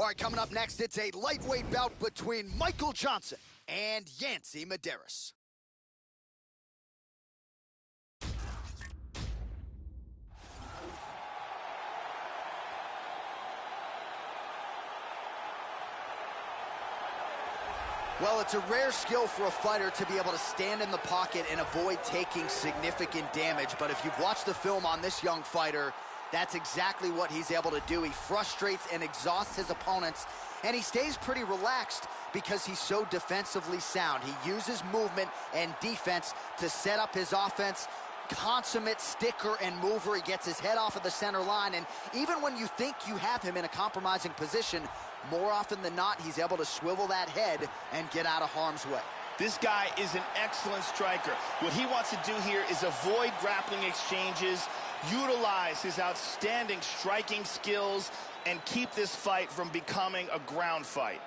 All right, coming up next, it's a lightweight bout between Michael Johnson and Yancy Medeiros. Well, it's a rare skill for a fighter to be able to stand in the pocket and avoid taking significant damage. But if you've watched the film on this young fighter, that's exactly what he's able to do. He frustrates and exhausts his opponents, and he stays pretty relaxed because he's so defensively sound. He uses movement and defense to set up his offense. Consummate sticker and mover. He gets his head off of the center line, and even when you think you have him in a compromising position, more often than not, he's able to swivel that head and get out of harm's way. This guy is an excellent striker. What he wants to do here is avoid grappling exchanges, utilize his outstanding striking skills, and keep this fight from becoming a ground fight.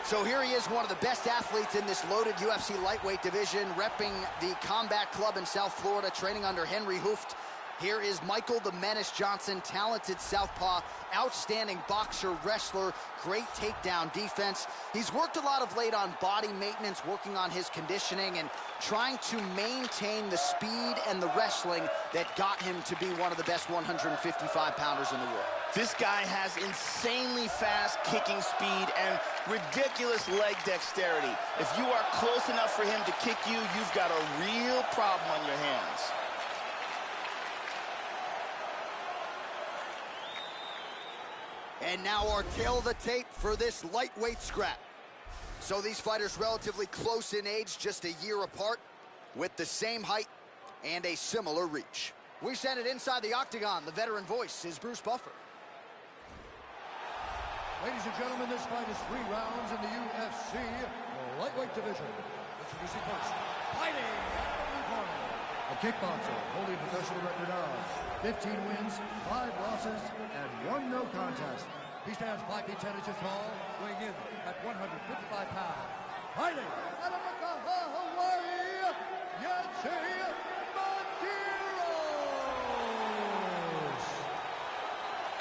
So here he is, one of the best athletes in this loaded UFC lightweight division, repping the Combat Club in South Florida, training under Henry Hooft. Here is Michael the Menace Johnson, talented southpaw, outstanding boxer, wrestler, great takedown defense. He's worked a lot of late on body maintenance, working on his conditioning and trying to maintain the speed and the wrestling that got him to be one of the best 155-pounders in the world. This guy has insanely fast kicking speed and ridiculous leg dexterity. If you are close enough for him to kick you, you've got a real problem on your hands. And now our tail of the tape for this lightweight scrap. So these fighters relatively close in age, just a year apart, with the same height and a similar reach. We send it inside the octagon. The veteran voice is Bruce Buffer. Ladies and gentlemen, this fight is 3 rounds in the UFC lightweight division. Introducing first, fighting out of the corner, a kickboxer holding a professional record of 15 wins, 5 losses, and 1 no contest. He stands 5 feet 10 inches tall, weighing in at 155 pounds. Fighting out of Holloway, Yancy Medeiros.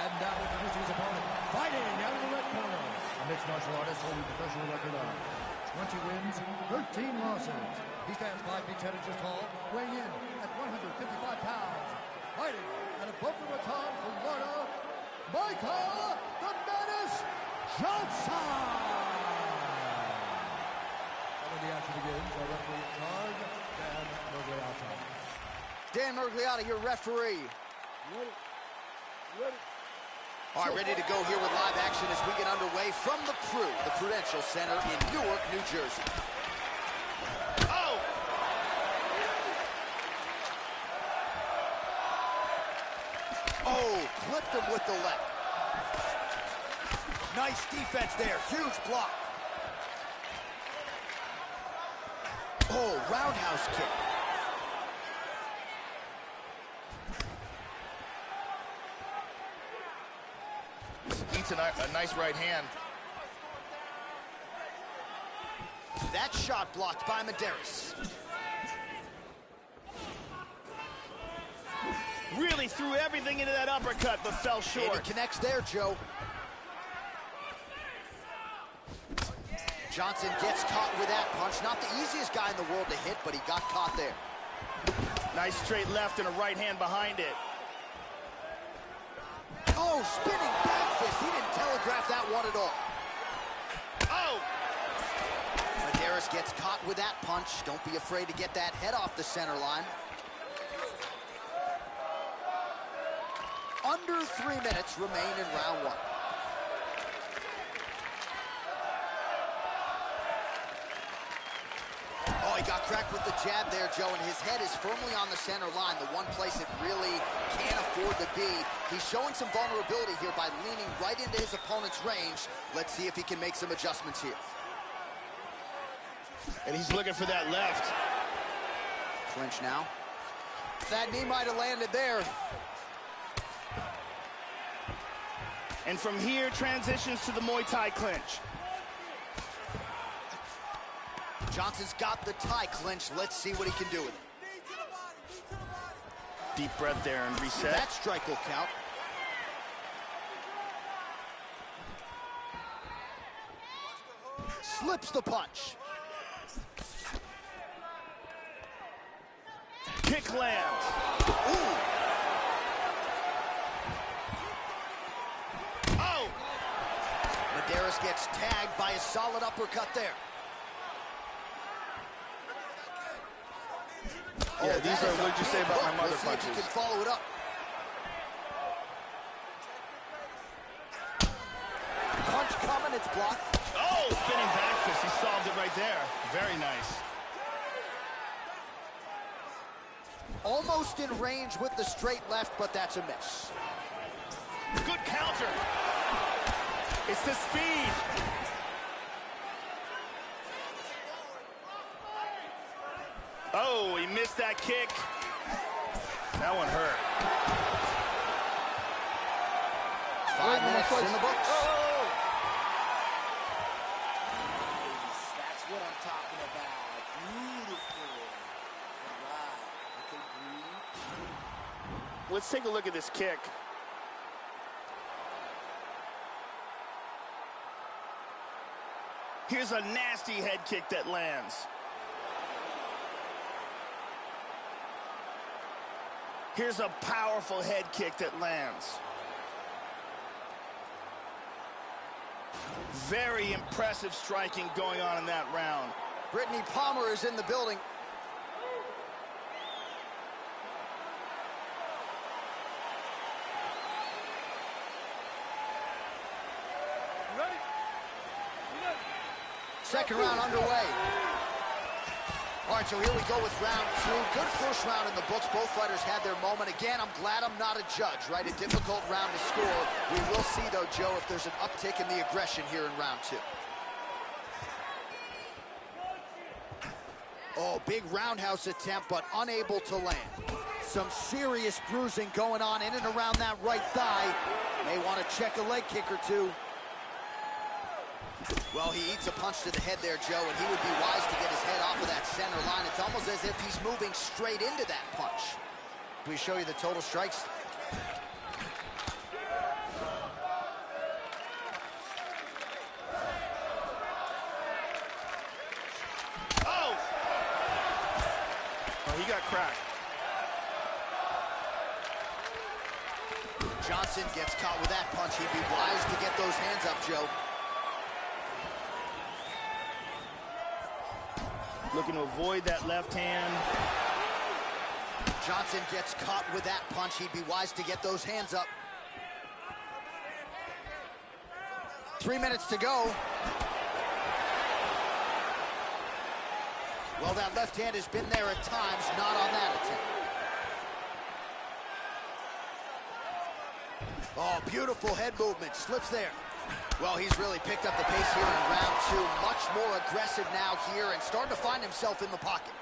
And now introducing his opponent, fighting out of the red corner, a mixed martial artist holding a professional record of 20 wins, 13 losses. He stands 5 feet 10 inches tall, weighing in at 155 pounds. Fighting out of Boca Raton, Florida, Michael the Menace Johnson. And when the action begins, our referee in charge, Dan Mergliotta. Dan Mergliotta, your referee. Ready. All right, ready to go here with live action as we get underway from the Prudential Center in Newark, New Jersey. Oh! Oh, clipped him with the left. Nice defense there, huge block. Oh, roundhouse kick. Eats a nice right hand. That shot blocked by Medeiros. Really threw everything into that uppercut, but fell short. And he connects there, Joe. Johnson gets caught with that punch. Not the easiest guy in the world to hit, but he got caught there. Nice straight left and a right hand behind it. Oh, spinning back fist. He didn't telegraph that one at all. Oh! Medeiros gets caught with that punch. Don't be afraid to get that head off the center line. Under 3 minutes remain in round 1. Oh, he got cracked with the jab there, Joe, and his head is firmly on the center line, the one place it really can't afford to be. He's showing some vulnerability here by leaning right into his opponent's range. Let's see if he can make some adjustments here. And he's looking for that left. Clinch now. That knee might have landed there. And from here, transitions to the Muay Thai clinch. Johnson's got the Thai clinch. Let's see what he can do with it. Deep breath there and reset. That strike will count. Slips the punch. Kick lands. Ooh. Oh! Mederios gets tagged by a solid uppercut there. Yeah, these are what you say about my mother punches. punches. He can follow it up. Punch coming, it's blocked. Oh, spinning back fist. He solved it right there. Very nice. Almost in range with the straight left, but that's a miss. Good counter. It's the speed. Oh, he missed that kick. That one hurt. 5 minutes in the books. Oh! That's what I'm talking about. Beautiful. All right. Okay, breathe. Let's take a look at this kick. Here's a nasty head kick that lands. Here's a powerful head kick that lands. Very impressive striking going on in that round. Brittany Palmer is in the building. Ready? Second round underway. All right, so here we go with round 2. Good first round in the books. Both fighters had their moment. Again, I'm glad I'm not a judge, right? A difficult round to score. We will see, though, Joe, if there's an uptick in the aggression here in round 2. Oh, big roundhouse attempt, but unable to land. Some serious bruising going on in and around that right thigh. May want to check a leg kick or two. Well, he eats a punch to the head there, Joe, and he would be wise to get his head off of that center line. It's almost as if he's moving straight into that punch. Can we show you the total strikes? Oh! Oh, he got cracked. Johnson gets caught with that punch. He'd be wise to get those hands up, Joe. Looking to avoid that left hand. Johnson gets caught with that punch. He'd be wise to get those hands up. 3 minutes to go. Well, that left hand has been there at times, not on that attempt. Oh, beautiful head movement. Slips there. Well, he's really picked up the pace here in round 2. Much more aggressive now here and starting to find himself in the pocket.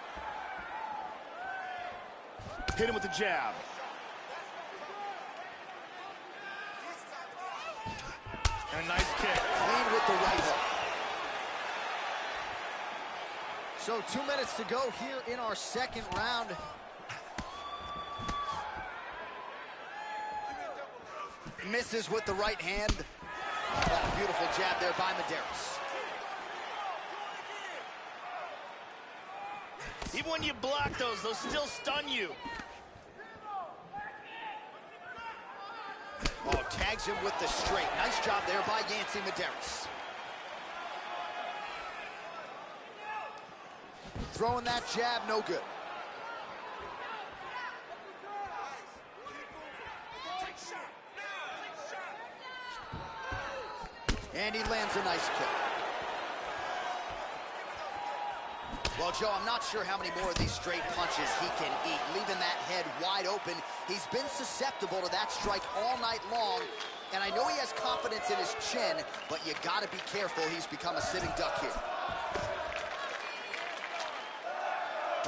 Hit him with the jab. And a nice kick. Clean with the right hook. So 2 minutes to go here in our second round. Misses with the right hand. Oh, beautiful jab there by Mederios. Even when you block those still stun you. Oh, tags him with the straight. Nice job there by Yancy Mederios. Throwing that jab, no good. And he lands a nice kick. Well, Joe, I'm not sure how many more of these straight punches he can eat, leaving that head wide open. He's been susceptible to that strike all night long, and I know he has confidence in his chin, but you gotta be careful. He's become a sitting duck here.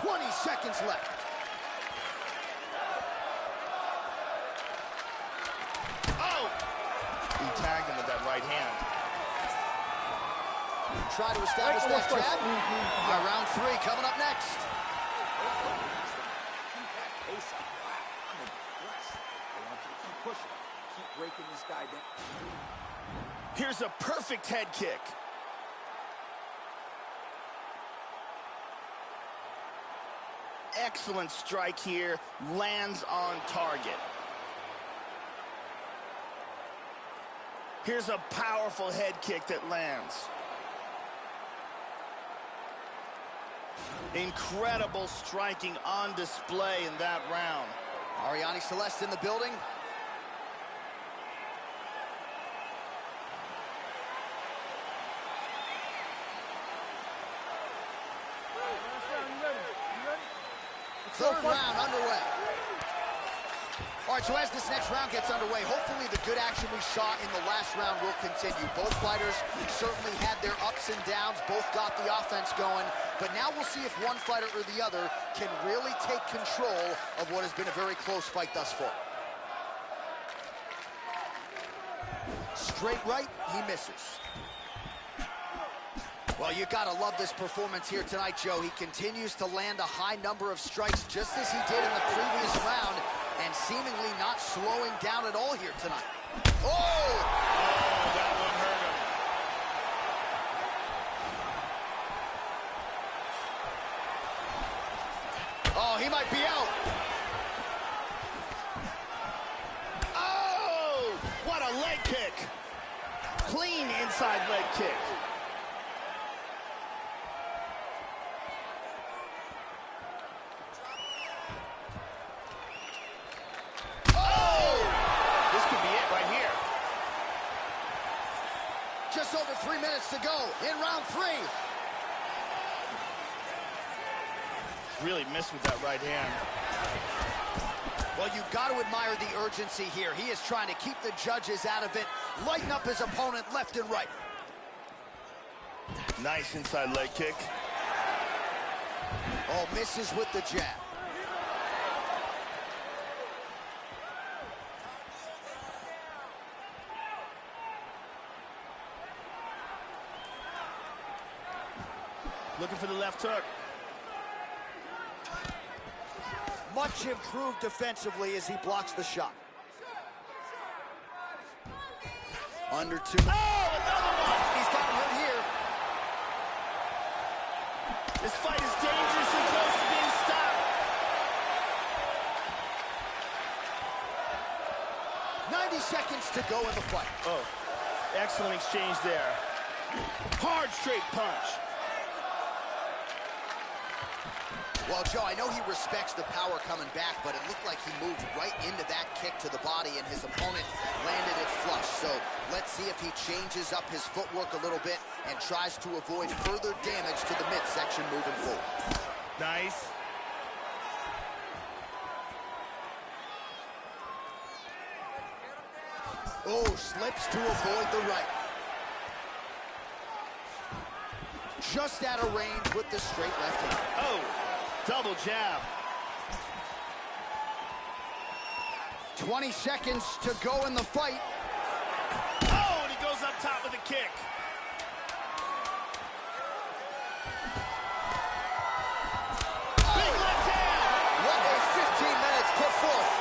20 seconds left. Oh! He tagged him with that right hand. Try to establish that jab. All right, round 3 coming up next. breaking this guy down. Here's a perfect head kick. Excellent strike here, lands on target. Here's a powerful head kick that lands. Incredible striking on display in that round. Ariane Celeste in the building. Third round underway. All right, so as this next round gets underway, hopefully the good action we saw in the last round will continue. Both fighters certainly had their ups and downs, both got the offense going, but now we'll see if one fighter or the other can really take control of what has been a very close fight thus far. Straight right, he misses. Well, you gotta love this performance here tonight, Joe. He continues to land a high number of strikes just as he did in the previous round, and seemingly not slowing down at all here tonight. Oh! That one hurt him. Oh, he might be out. Oh! What a leg kick. Clean inside leg kick. Just over 3 minutes to go in round 3. Really missed with that right hand. Well, you've got to admire the urgency here. He is trying to keep the judges out of it, lighten up his opponent left and right. Nice inside leg kick. Oh, misses with the jab. Looking for the left hook. Much improved defensively as he blocks the shot. Under 2. Oh, another one! He's gotten hurt here. This fight is dangerously close to being stopped. 90 seconds to go in the fight. Oh, excellent exchange there. Hard straight punch. Well, Joe, I know he respects the power coming back, but it looked like he moved right into that kick to the body, and his opponent landed it flush. So let's see if he changes up his footwork a little bit and tries to avoid further damage to the midsection moving forward. Nice. Oh, slips to avoid the right. Just out of range with the straight left hand. Oh. Double jab. 20 seconds to go in the fight. Oh, and he goes up top with a kick. Oh. Big left hand. What a 15 minutes put forth.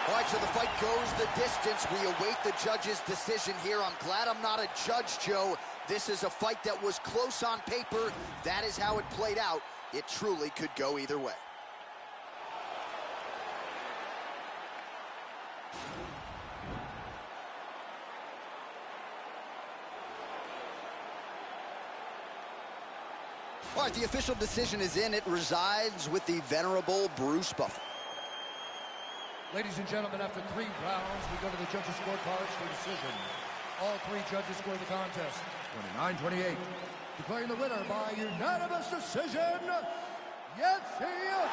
All right, so the fight goes the distance. We await the judge's decision here. I'm glad I'm not a judge, Joe. This is a fight that was close on paper. That is how it played out. It truly could go either way. All right, the official decision is in. It resides with the venerable Bruce Buffer. Ladies and gentlemen, after 3 rounds, we go to the judges' scorecards for decision. All 3 judges scored the contest 29-28. Declaring the winner by unanimous decision, mederios.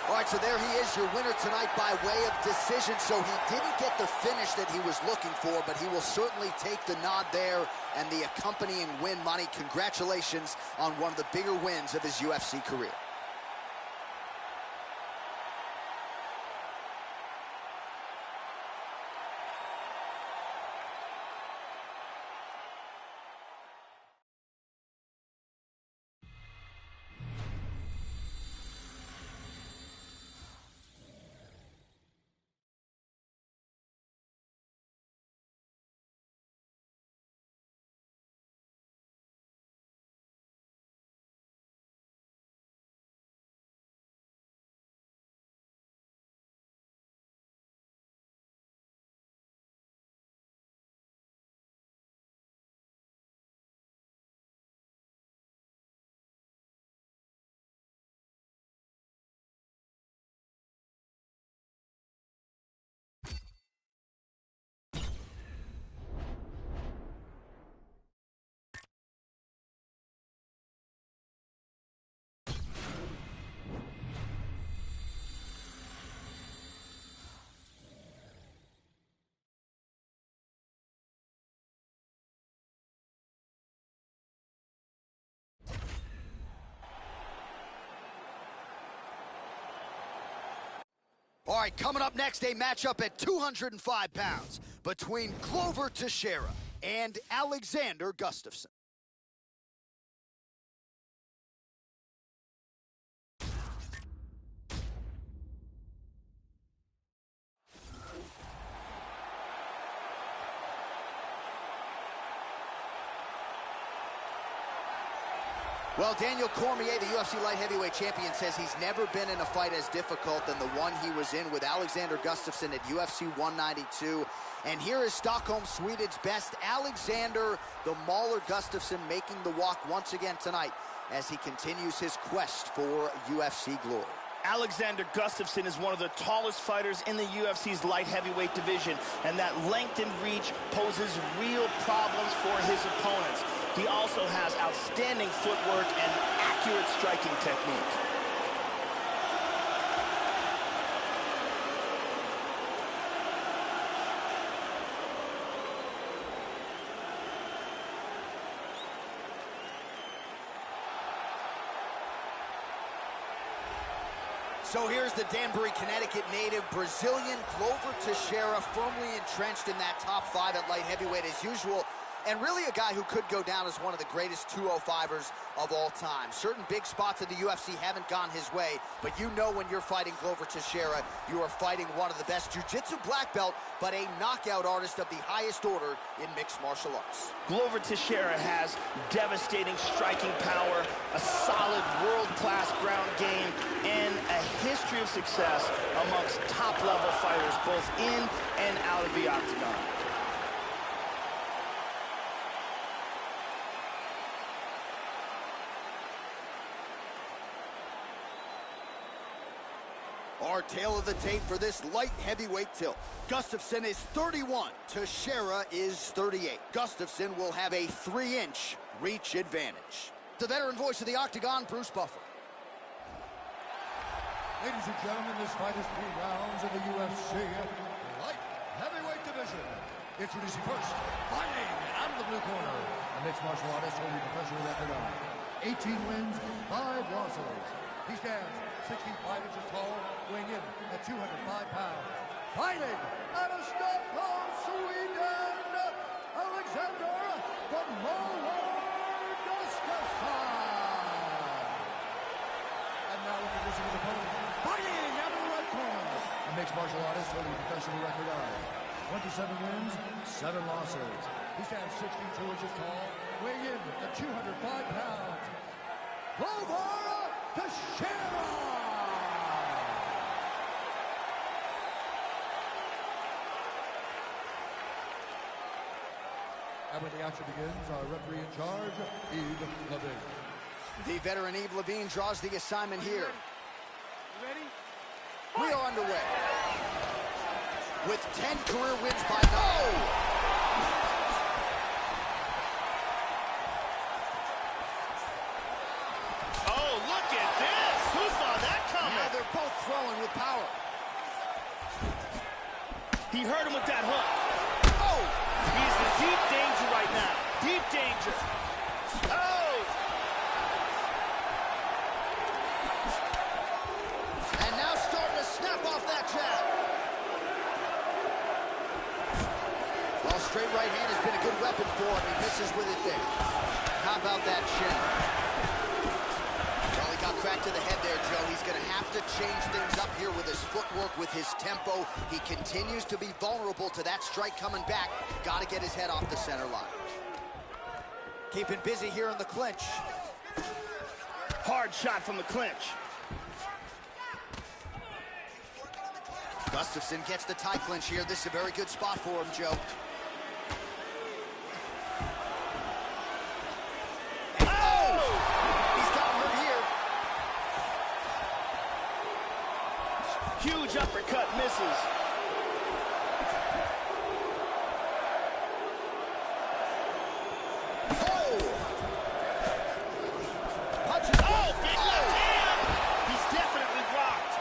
All right, so there he is, your winner tonight by way of decision. So he didn't get the finish that he was looking for, but he will certainly take the nod there and the accompanying win money. Congratulations on one of the bigger wins of his UFC career. right, coming up next, a matchup at 205 pounds between Glover Teixeira and Alexander Gustafsson. Well, Daniel Cormier, the UFC light heavyweight champion, says he's never been in a fight as difficult than the one he was in with Alexander Gustafsson at UFC 192. And here is Stockholm, Sweden's best Alexander the Mauler Gustafsson making the walk once again tonight as he continues his quest for UFC glory. Alexander Gustafsson is one of the tallest fighters in the UFC's light heavyweight division, and that length and reach poses real problems for his opponents. He also has outstanding footwork and accurate striking technique. So here's the Danbury, Connecticut native, Brazilian Glover Teixeira, firmly entrenched in that top 5 at light heavyweight as usual. And really a guy who could go down as one of the greatest 205ers of all time. Certain big spots in the UFC haven't gone his way, but you know when you're fighting Glover Teixeira, you are fighting one of the best jiu-jitsu black belt, but a knockout artist of the highest order in mixed martial arts. Glover Teixeira has devastating striking power, a solid world-class ground game, and a history of success amongst top-level fighters, both in and out of the octagon. Our tale of the tape for this light heavyweight tilt. Gustafsson is 31, Teixeira is 38. Gustafsson will have a 3-inch reach advantage. The veteran voice of the octagon, Bruce Buffer. Ladies and gentlemen, this fight is 3 rounds in the UFC light heavyweight division. Introducing first, fighting out of the blue corner, a mixed martial artist holding professional record of 18 wins, 5 losses. He stands 65 inches tall, weighing in at 205 pounds. Fighting out of Stockholm, Sweden, Alexander the Mauler Gustafsson. And now introducing his opponent, fighting out of the right corner, a mixed martial artist holding a professional record of 27 wins, 7 losses. He stands 62 inches tall, weighing in at 205 pounds. Glover Teixeira! And when the action begins, our referee in charge, Yves Levine. The veteran Yves Levine draws the assignment here. Ready? We are underway. With 10 career wins by now. They're both throwing with power. He hurt him with that hook. Oh! He's in deep danger right now. Deep danger. Oh! And now starting to snap off that jab. Well, straight right hand has been a good weapon for him. He misses with it there. How about that shin? Well, he got cracked to the head there, Joe. He's going to have to change things up here with his footwork, with his tempo. He continues to be vulnerable to that strike coming back. Got to get his head off the center line. Keeping busy here in the clinch. Hard shot from the clinch. Gustafsson gets the tie clinch here. This is a very good spot for him, Joe. Huge uppercut misses. Oh! Punches. Oh, big left hand! He's definitely rocked.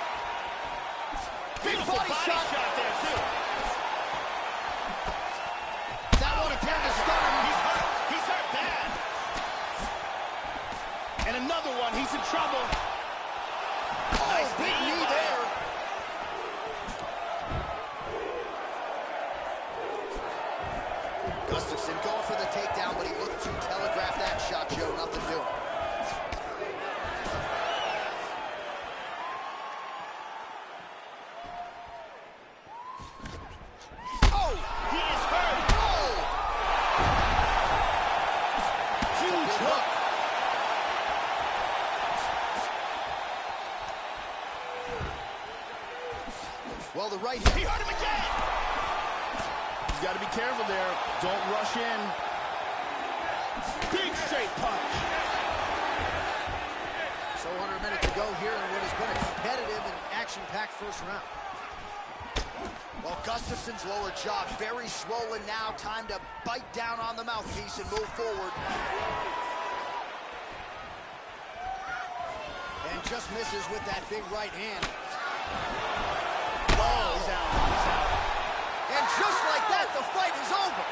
Beautiful body shot there, too. That one appeared to stun him. He's hurt. He's hurt bad. And another one. He's in trouble. Oh, nice big knee there. Well, the right He hurt him again! He's got to be careful there. Don't rush in. Big straight punch. So under a minute to go here in what has been a competitive and action-packed first round. Well, Gustafsson's lower jaw very swollen now. Time to bite down on the mouthpiece and move forward. And just misses with that big right hand. Oh, he's out. He's out. And just like that, the fight is over.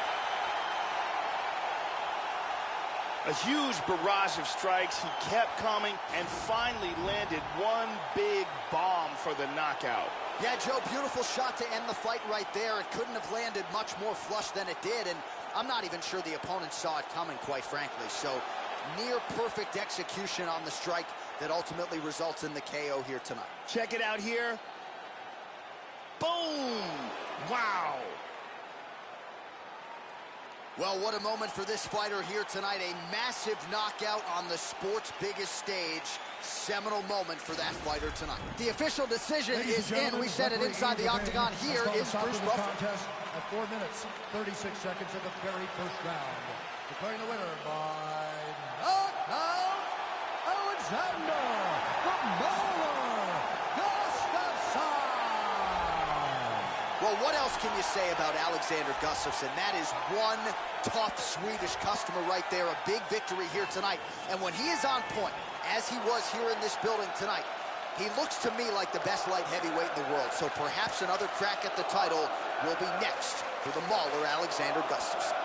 A huge barrage of strikes. He kept coming and finally landed one big bomb for the knockout. Yeah, Joe, beautiful shot to end the fight right there. It couldn't have landed much more flush than it did, and I'm not even sure the opponent saw it coming, quite frankly. So, near perfect execution on the strike that ultimately results in the KO here tonight. Check it out here. Boom! Wow! Well, what a moment for this fighter here tonight. A massive knockout on the sport's biggest stage. Seminal moment for that fighter tonight. The official decision is in. We said it inside the octagon. Here is Bruce Buffer. Contest at 4 minutes, 36 seconds of the very first round. Declaring the winner by knockout, Alexander the Mauler Gustafsson. Well, what else can you say about Alexander Gustafsson? That is one tough Swedish customer right there. A big victory here tonight. And when he is on point, as he was here in this building tonight, he looks to me like the best light heavyweight in the world. So perhaps another crack at the title will be next for the Mauler Alexander Gustafsson.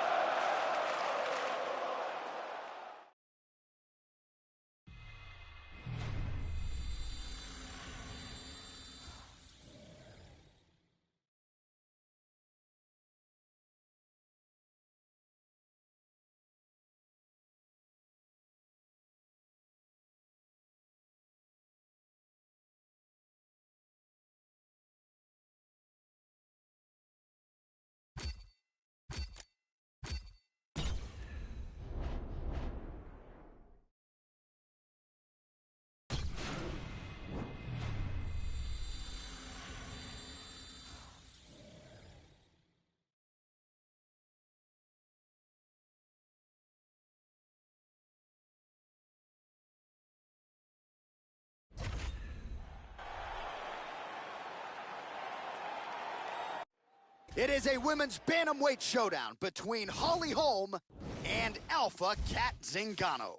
It is a women's bantamweight showdown between Holly Holm and Alpha Cat Zingano.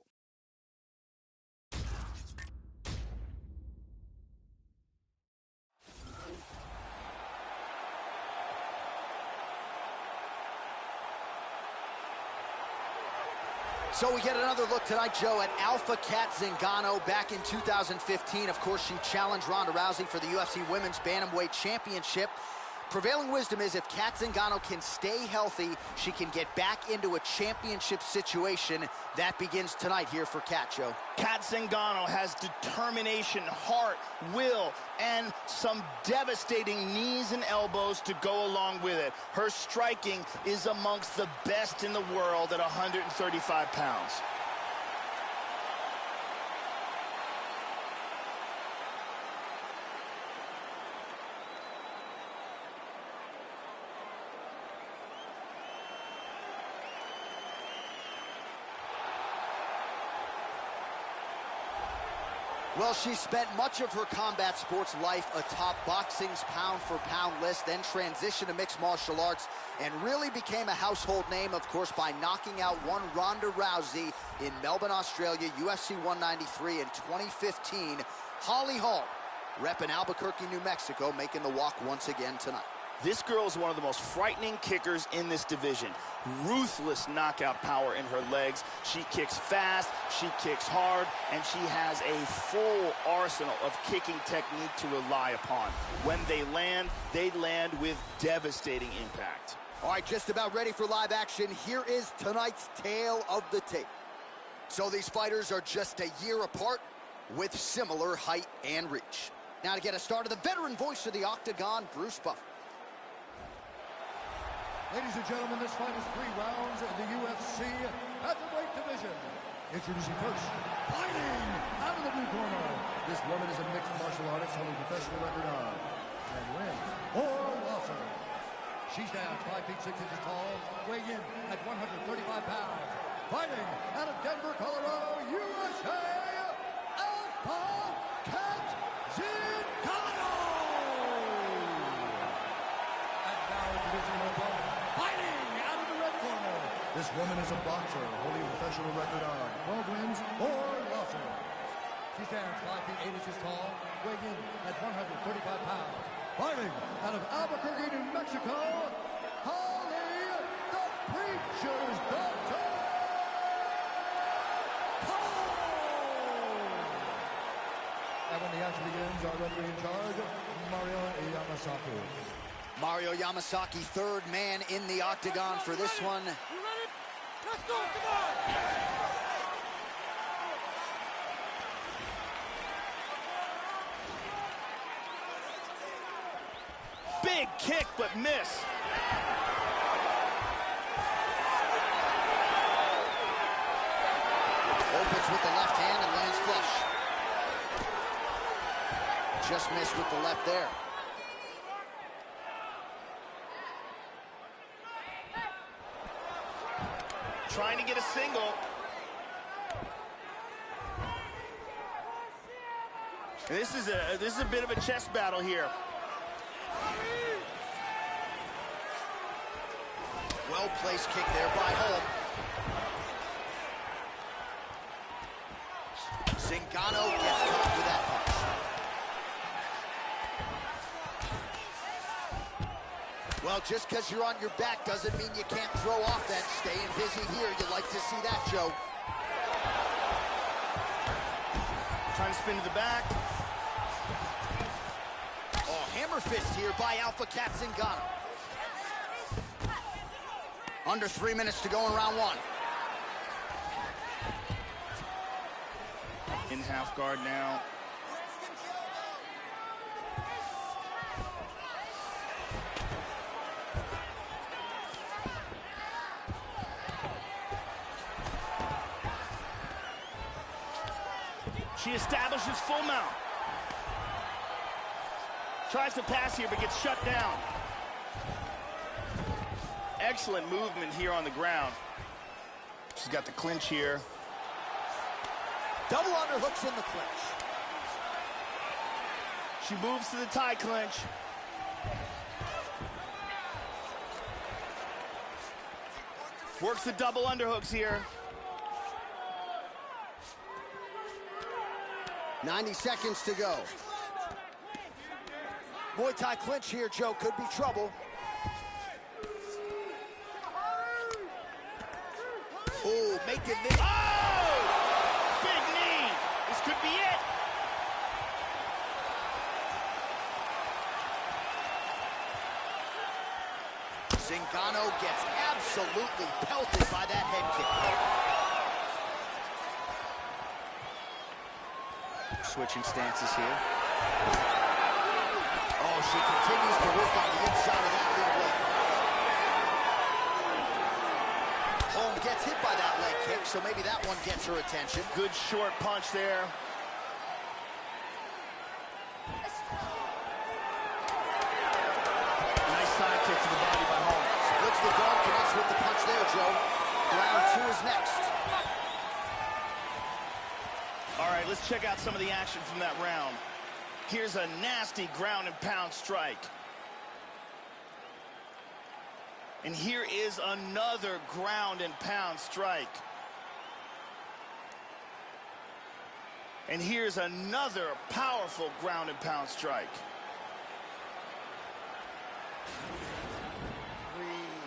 So we get another look tonight, Joe, at Alpha Cat Zingano. Back in 2015, of course, she challenged Ronda Rousey for the UFC Women's Bantamweight Championship. Prevailing wisdom is if Cat Zingano can stay healthy, she can get back into a championship situation. That begins tonight here for Cat, Joe. Cat Zingano has determination, heart, will, and some devastating knees and elbows to go along with it. Her striking is amongst the best in the world at 135 pounds. Well, she spent much of her combat sports life atop boxing's pound-for-pound list, then transitioned to mixed martial arts, and really became a household name, of course, by knocking out one Ronda Rousey in Melbourne, Australia, UFC 193 in 2015. Holly Holm, repping Albuquerque, New Mexico, making the walk once again tonight. This girl is one of the most frightening kickers in this division. Ruthless knockout power in her legs. She kicks fast, she kicks hard, and she has a full arsenal of kicking technique to rely upon. When they land with devastating impact. All right, just about ready for live action. Here is tonight's tale of the tape. So these fighters are just a year apart with similar height and reach. Now to get us started, the veteran voice of the Octagon, Bruce Buffer. Ladies and gentlemen, this fight is 3 rounds in the UFC featherweight division. Introducing first, fighting out of the blue corner. This woman is a mixed martial artist holding a professional record of and wins or losses. She stands 5 feet 6 inches tall, weighing in at 135 pounds. Fighting out of Denver, Colorado, USA, Alpha Cat Zingano! And now introducing her opponent, fighting out of the red corner. This woman is a boxer, holding a professional record of 12 wins or losses. She stands 5 feet 8 inches tall, weighing in at 135 pounds. Fighting out of Albuquerque, New Mexico, Holly, the Preacher's Daughter! And when the action begins, our referee in charge, Mario Yamasaki. Mario Yamasaki, third man in the octagon for this one. You ready? Let's go, come on! Big kick, but miss. Opens with the left hand and lands flush. Just missed with the left there. Trying to get a single. This is a bit of a chess battle here. Well-placed kick there by Holm. Zingano gets caught with that punch. Well, just because you're on your back doesn't mean you can't throw off that. Staying busy here, you'd like to see that, Joe. Trying to spin to the back. Oh, hammer fist here by Alpha Cat Zingano. Under 3 minutes to go in round one. In half guard now. She establishes full mount. Tries to pass here, but gets shut down. Excellent movement here on the ground. She's got the clinch here. Double underhooks in the clinch. She moves to the tie clinch. Works the double underhooks here. 90 seconds to go. Muay Thai clinch here, Joe, could be trouble. Oh, making this. Oh! Big knee. This could be it. Zingano gets absolutely pelted by that head kick. Switching stances here. Oh, she continues to work on the inside of that lead leg. Holm gets hit by that leg kick, so maybe that one gets her attention. Good short punch there. Nice side kick to the body by Holm. Splits the guard, connects with the punch there, Joe. Round two is next. All right, let's check out some of the action from that round. Here's a nasty ground and pound strike. And here is another ground and pound strike. And here's another powerful ground and pound strike. Breathe,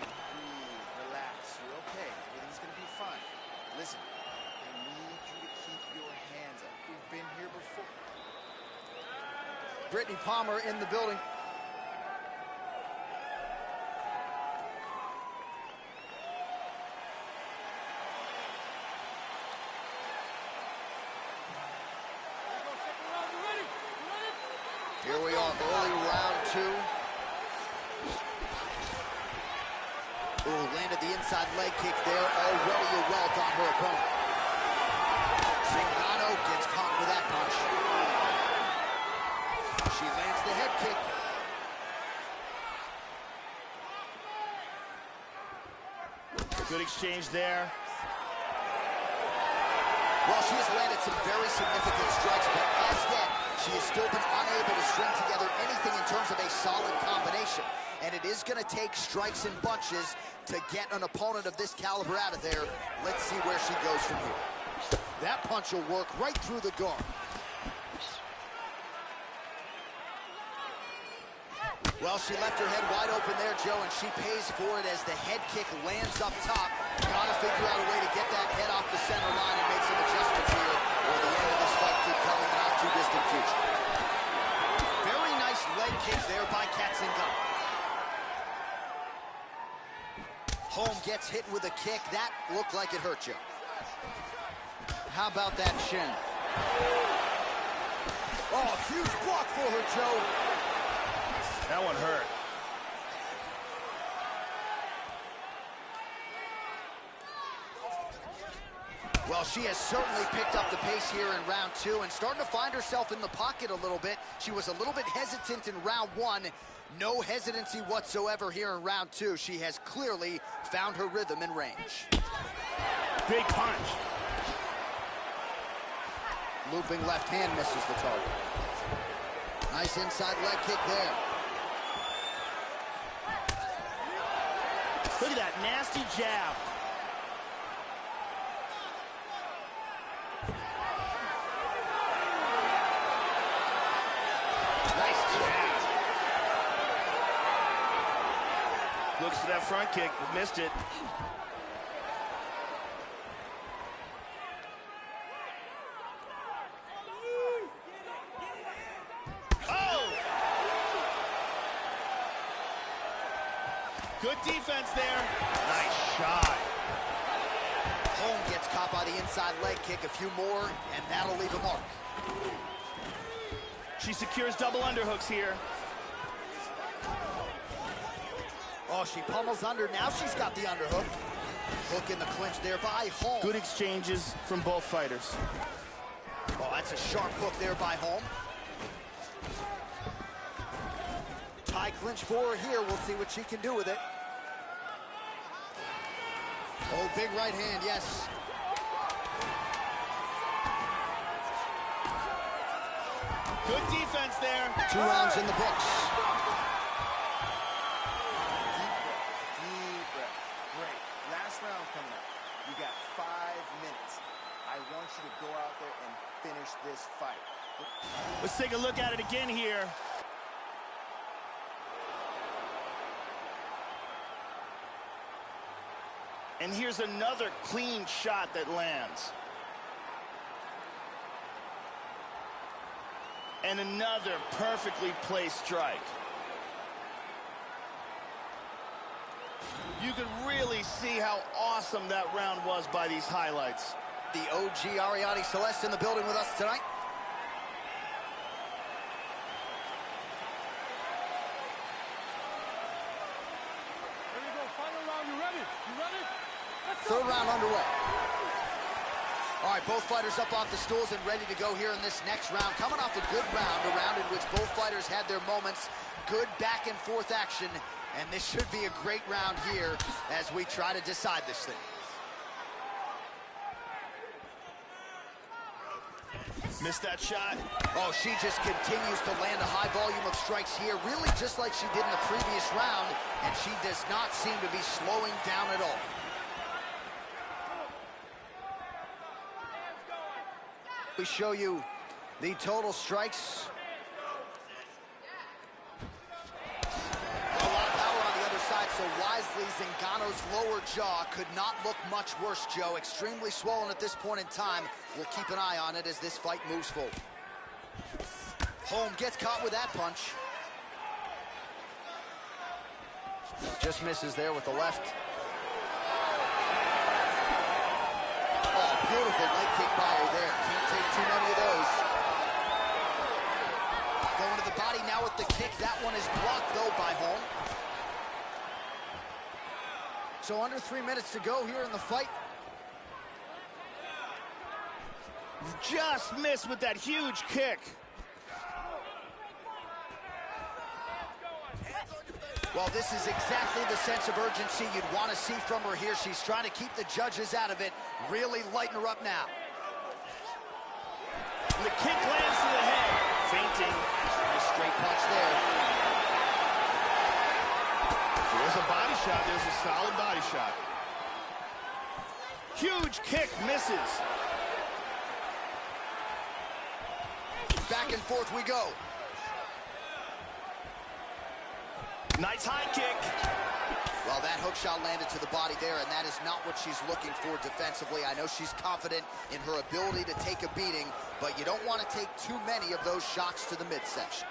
relax. You're okay. Everything's gonna be fine. Listen, I need you to keep your hands up. We've been here before. Brittany Palmer in the building. Here we are, early round two. Ooh, landed the inside leg kick there. Already a welt on her opponent. Zingano gets caught with that punch. She lands the head kick. Good exchange there. Well, she has landed some very significant strikes, but as yet, she has still been unable to string together anything in terms of a solid combination. And it is going to take strikes in bunches to get an opponent of this caliber out of there. Let's see where she goes from here. That punch will work right through the guard. Well, she left her head wide open there, Joe, and she pays for it as the head kick lands up top. Gotta figure out a way to get that head off the center line and make some adjustments here, or the end of this fight could come in the not-too-distant future. Very nice leg kick there by Zingano. Holm gets hit with a kick. That looked like it hurt you. How about that shin? Oh, huge block for her, Joe. That one hurt. Well, she has certainly picked up the pace here in round 2 and starting to find herself in the pocket a little bit. She was a little bit hesitant in round 1. No hesitancy whatsoever here in round 2. She has clearly found her rhythm and range. Big punch. Looping left hand misses the target. Nice inside leg kick there. Look at that nasty jab. Nice jab. Looks for that front kick, but missed it. Good defense there. Nice shot. Holm gets caught by the inside leg kick. A few more, and that'll leave a mark. She secures double underhooks here. Oh, she pummels under. Now she's got the underhook. Hook in the clinch there by Holm. Good exchanges from both fighters. Oh, that's a sharp hook there by Holm. High clinch for her here. We'll see what she can do with it. Oh, big right hand, yes. Good defense there. 2 rounds in the books. Deep breath. Great. Last round coming up. You got 5 minutes. I want you to go out there and finish this fight. Let's take a look at it again here. And here's another clean shot that lands. And another perfectly placed strike. You can really see how awesome that round was by these highlights. The OG Ariane Celeste in the building with us tonight. There you go, final round, you ready? You ready? Third round underway. All right, both fighters up off the stools and ready to go here in this next round. Coming off a good round, a round in which both fighters had their moments. Good back and forth action, and this should be a great round here as we try to decide this thing. Missed that shot. Oh, she just continues to land a high volume of strikes here, really just like she did in the previous round, and she does not seem to be slowing down at all. We show you the total strikes. A lot of power on the other side, so wisely Zingano's lower jaw could not look much worse, Joe. Extremely swollen at this point in time. We'll keep an eye on it as this fight moves forward. Holm gets caught with that punch. Just misses there with the left. Oh, beautiful leg kick by her there. Can't take too many of those. Going to the body now with the kick. That one is blocked, though, by Holm. So under 3 minutes to go here in the fight. Just missed with that huge kick. Well, this is exactly the sense of urgency you'd want to see from her here. She's trying to keep the judges out of it, really lighten her up now. The kick lands to the head. Fainting. Nice straight punch there. There's a body shot. There's a solid body shot. Huge kick misses. Back and forth we go. Nice high kick. Well, that hook shot landed to the body there, and that is not what she's looking for defensively. I know she's confident in her ability to take a beating, but you don't want to take too many of those shots to the midsection.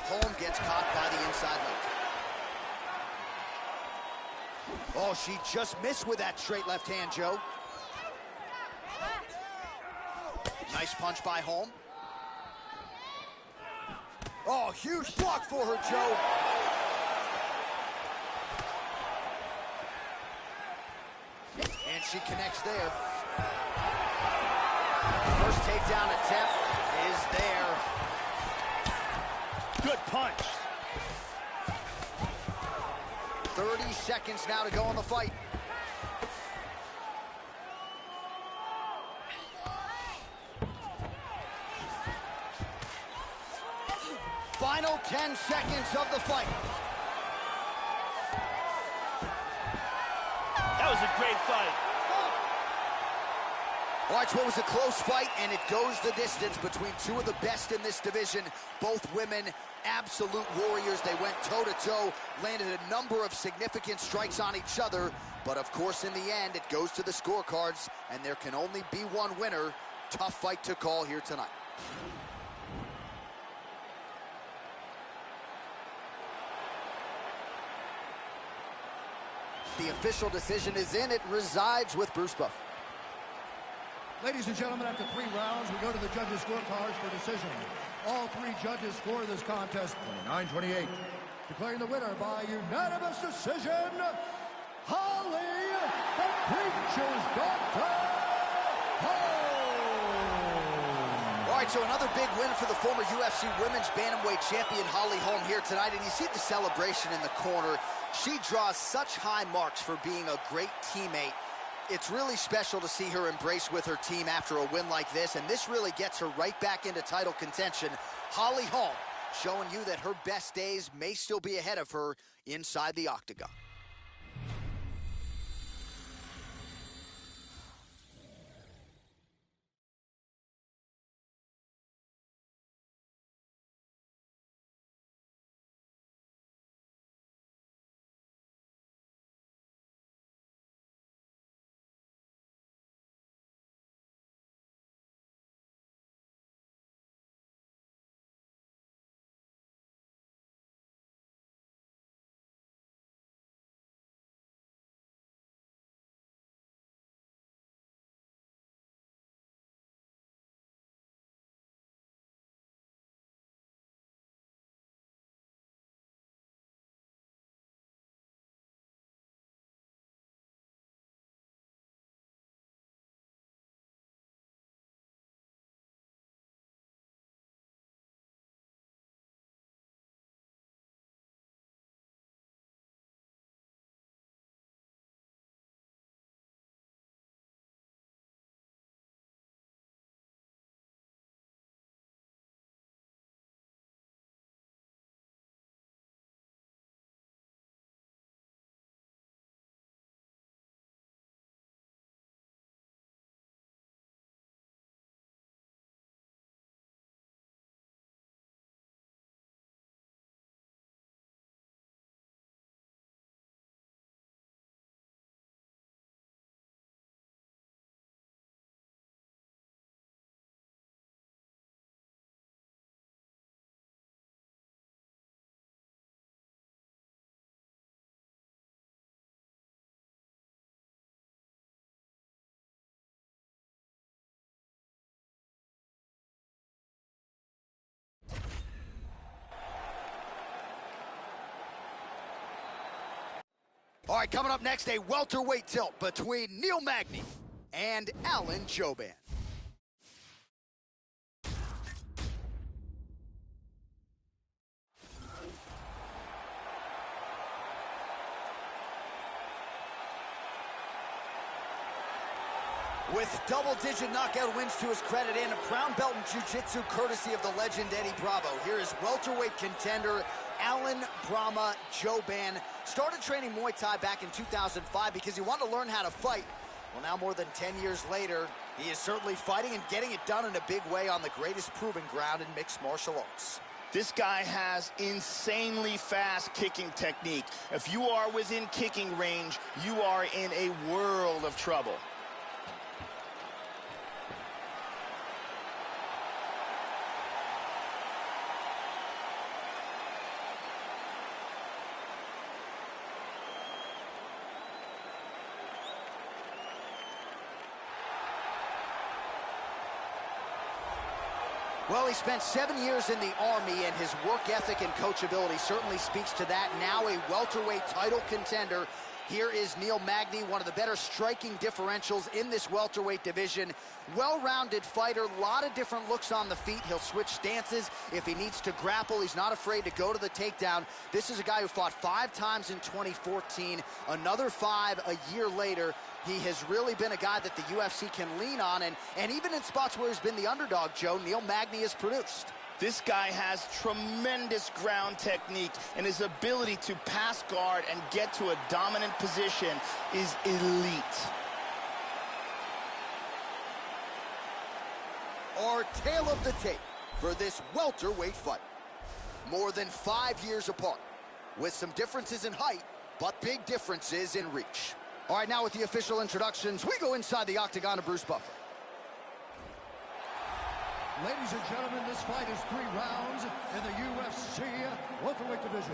Holm gets caught by the inside leg. Oh, she just missed with that straight left hand, Joe. Nice punch by Holm. Oh, huge block for her, Joe. And she connects there. First takedown attempt is there. Good punch. 30 seconds now to go in the fight. Final 10 seconds of the fight. That was a great fight. All right, so it was a close fight, and it goes the distance between two of the best in this division. Both women, absolute warriors. They went toe-to-toe, landed a number of significant strikes on each other. But, of course, in the end, it goes to the scorecards, and there can only be one winner. Tough fight to call here tonight. The official decision is in. It resides with Bruce Buff. Ladies and gentlemen, after 3 rounds, we go to the judges' scorecards for decision. All 3 judges score this contest 29-28. Declaring the winner by unanimous decision, Holly, the Preacher's Doctor, Holm. All right, so another big win for the former UFC Women's Bantamweight champion, Holly Holm, here tonight. And you see the celebration in the corner. She draws such high marks for being a great teammate. It's really special to see her embrace with her team after a win like this, and this really gets her right back into title contention. Holly Holm showing you that her best days may still be ahead of her inside the octagon. All right, coming up next, a welterweight tilt between Neil Magny and Alan Jouban. With double-digit knockout wins to his credit and a brown belt in jiu-jitsu courtesy of the legend Eddie Bravo, here is welterweight contender Alan Brahma Jouban. Started training Muay Thai back in 2005 because he wanted to learn how to fight. Well, now more than 10 years later, he is certainly fighting and getting it done in a big way on the greatest proving ground in mixed martial arts. This guy has insanely fast kicking technique. If you are within kicking range, you are in a world of trouble. Well, he spent 7 years in the Army, and his work ethic and coachability certainly speaks to that. Now a welterweight title contender. Here is Neil Magny, one of the better striking differentials in this welterweight division. Well-rounded fighter, a lot of different looks on the feet. He'll switch stances if he needs to grapple. He's not afraid to go to the takedown. This is a guy who fought 5 times in 2014, another 5 a year later. He has really been a guy that the UFC can lean on, and even in spots where he's been the underdog, Joe, Neil Magny has produced. This guy has tremendous ground technique, and his ability to pass guard and get to a dominant position is elite. Our tale of the tape for this welterweight fight. More than 5 years apart, with some differences in height, but big differences in reach. All right, now with the official introductions, we go inside the octagon of Bruce Buffer. Ladies and gentlemen, this fight is 3 rounds in the UFC welterweight division.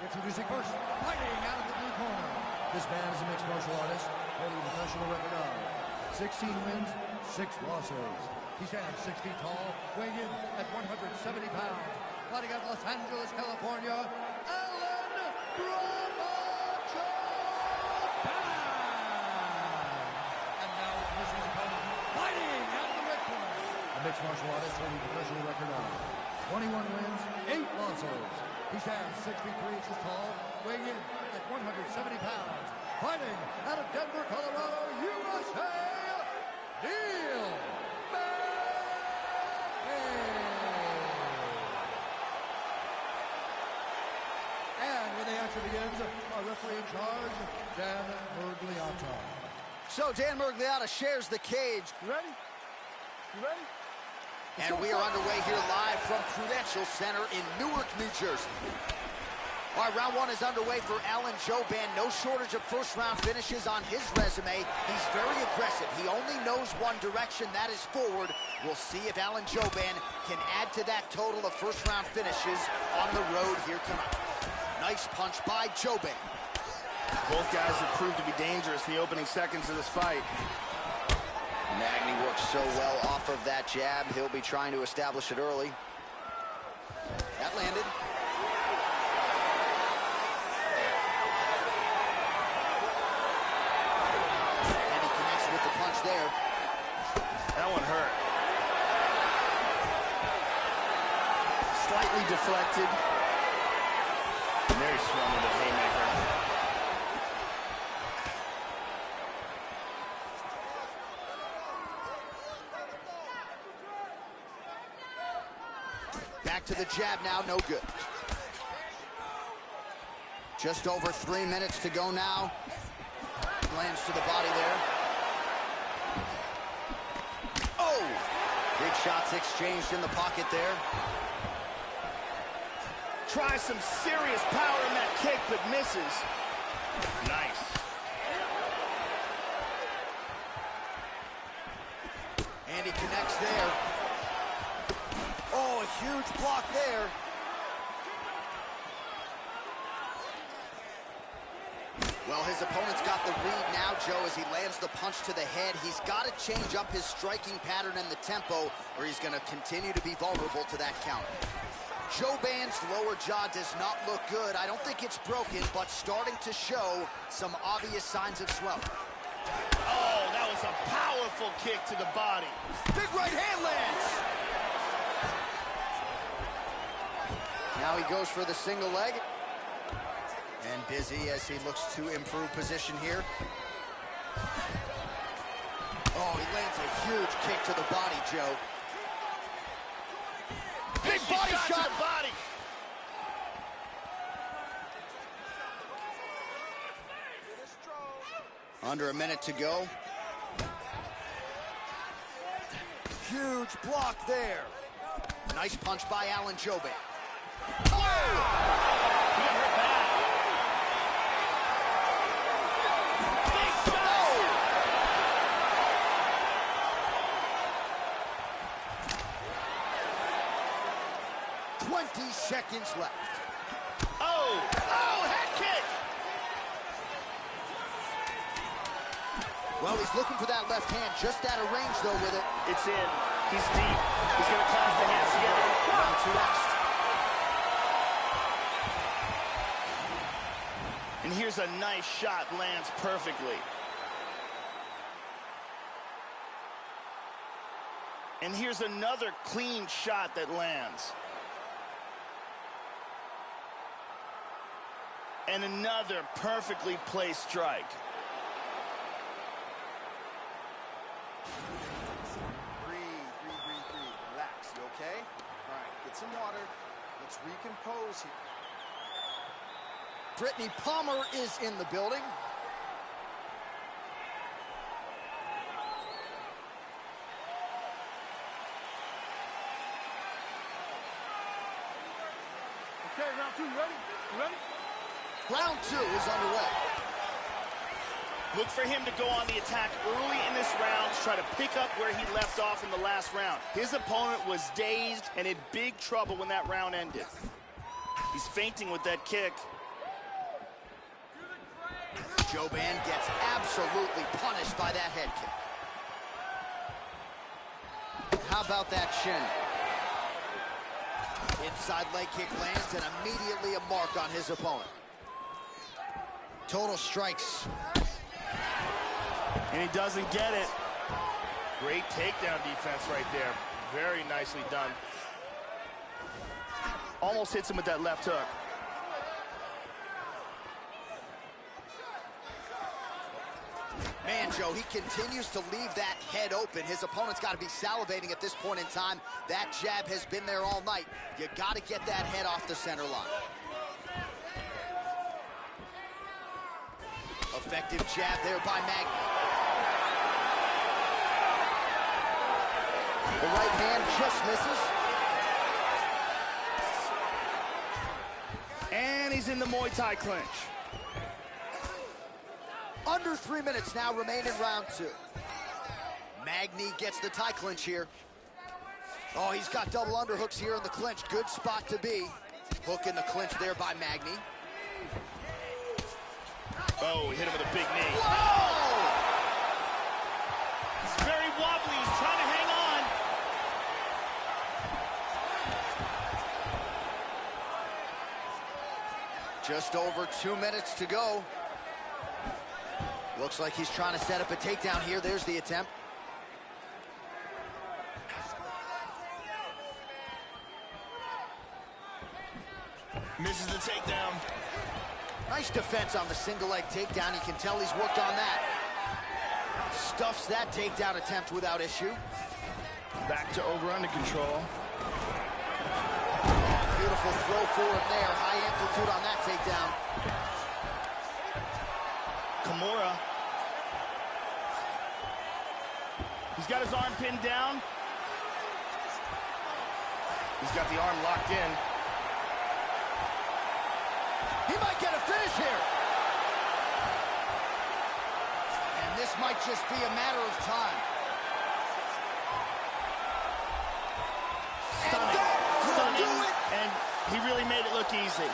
Introducing first, fighting out of the blue corner. This man is a mixed martial artist, holding a professional record of 16 wins, 6 losses. He stands 6 feet tall, weighing in at 170 pounds. Fighting out of Los Angeles, California, Alan Brahma Jouban. And now this is opponent, fighting out of the red corner. A mixed martial artist holding a professional record of 21 wins, 8 losses. He stands 6 feet 3 inches tall, weighing in at 170 pounds. Fighting out of Denver, Colorado, USA, Neil Magny. And when the action begins, our referee in charge, Dan Murgliata. So Dan Murgliata shares the cage. You ready? You ready? And we are underway here live from Prudential Center in Newark, New Jersey. All right, round 1 is underway for Alan Jouban. No shortage of first-round finishes on his resume. He's very aggressive. He only knows one direction, that is forward. We'll see if Alan Jouban can add to that total of first-round finishes on the road here tonight. Nice punch by Jouban. Both guys have proved to be dangerous in the opening seconds of this fight. Magny works so well off of that jab. He'll be trying to establish it early. That landed. And he connects with the punch there. That one hurt. Slightly deflected. And there he swung with a haymaker. Back to the jab now, no good. Just over 3 minutes to go now. Lands to the body there. Oh! Big shots exchanged in the pocket there. Tries some serious power in that kick, but misses. Nice. And he connects there. Oh, a huge block there. Well, his opponent's got the read now, Joe, as he lands the punch to the head. He's got to change up his striking pattern and the tempo, or he's going to continue to be vulnerable to that counter. Jouban's lower jaw does not look good. I don't think it's broken, but starting to show some obvious signs of swelling. Oh, that was a powerful kick to the body. Big right hand lands. Now he goes for the single leg. And busy as he looks to improve position here. Oh, he lands a huge kick to the body, Joe. Big body shot to the body. Under a minute to go. Huge block there. Nice punch by jouban. Oh! He got hurt bad. Big shot. 20 seconds left. Oh, head kick. Well, he's looking for that left hand, just out of range, though, with it. It's in. He's deep. He's going to clasp the hands together. Round two next. And here's a nice shot, lands perfectly. And here's another clean shot that lands. And another perfectly placed strike. Breathe. Relax, you okay? All right, get some water. Let's recompose here. Brittany Palmer is in the building. Okay, round two, you ready? You ready? Round two is underway. Look for him to go on the attack early in this round, try to pick up where he left off in the last round. His opponent was dazed and in big trouble when that round ended. He's fainting with that kick. Jouban gets absolutely punished by that head kick. How about that shin? Inside leg kick lands and immediately a mark on his opponent. Total strikes. And he doesn't get it. Great takedown defense right there. Very nicely done. Almost hits him with that left hook. Man, Joe, he continues to leave that head open. His opponent's got to be salivating at this point in time. That jab has been there all night. You got to get that head off the center line. Effective jab there by Magny. The right hand just misses. And he's in the Muay Thai clinch. Under 3 minutes now remain in round two. Magny gets the Thai clinch here. Oh, he's got double underhooks here in the clinch. Good spot to be. Hook in the clinch there by Magny. Oh, he hit him with a big knee. Whoa! He's very wobbly. He's trying to hang on. Just over 2 minutes to go. Looks like he's trying to set up a takedown here. There's the attempt. Misses the takedown. Nice defense on the single leg takedown. You can tell he's worked on that. Stuffs that takedown attempt without issue. Back to over-under control. Beautiful throw forward there. High amplitude on that takedown. Kimura. He's got his arm pinned down. He's got the arm locked in. He might get a finish here. And this might just be a matter of time. Stunning. Stunning. And he really made it look easy.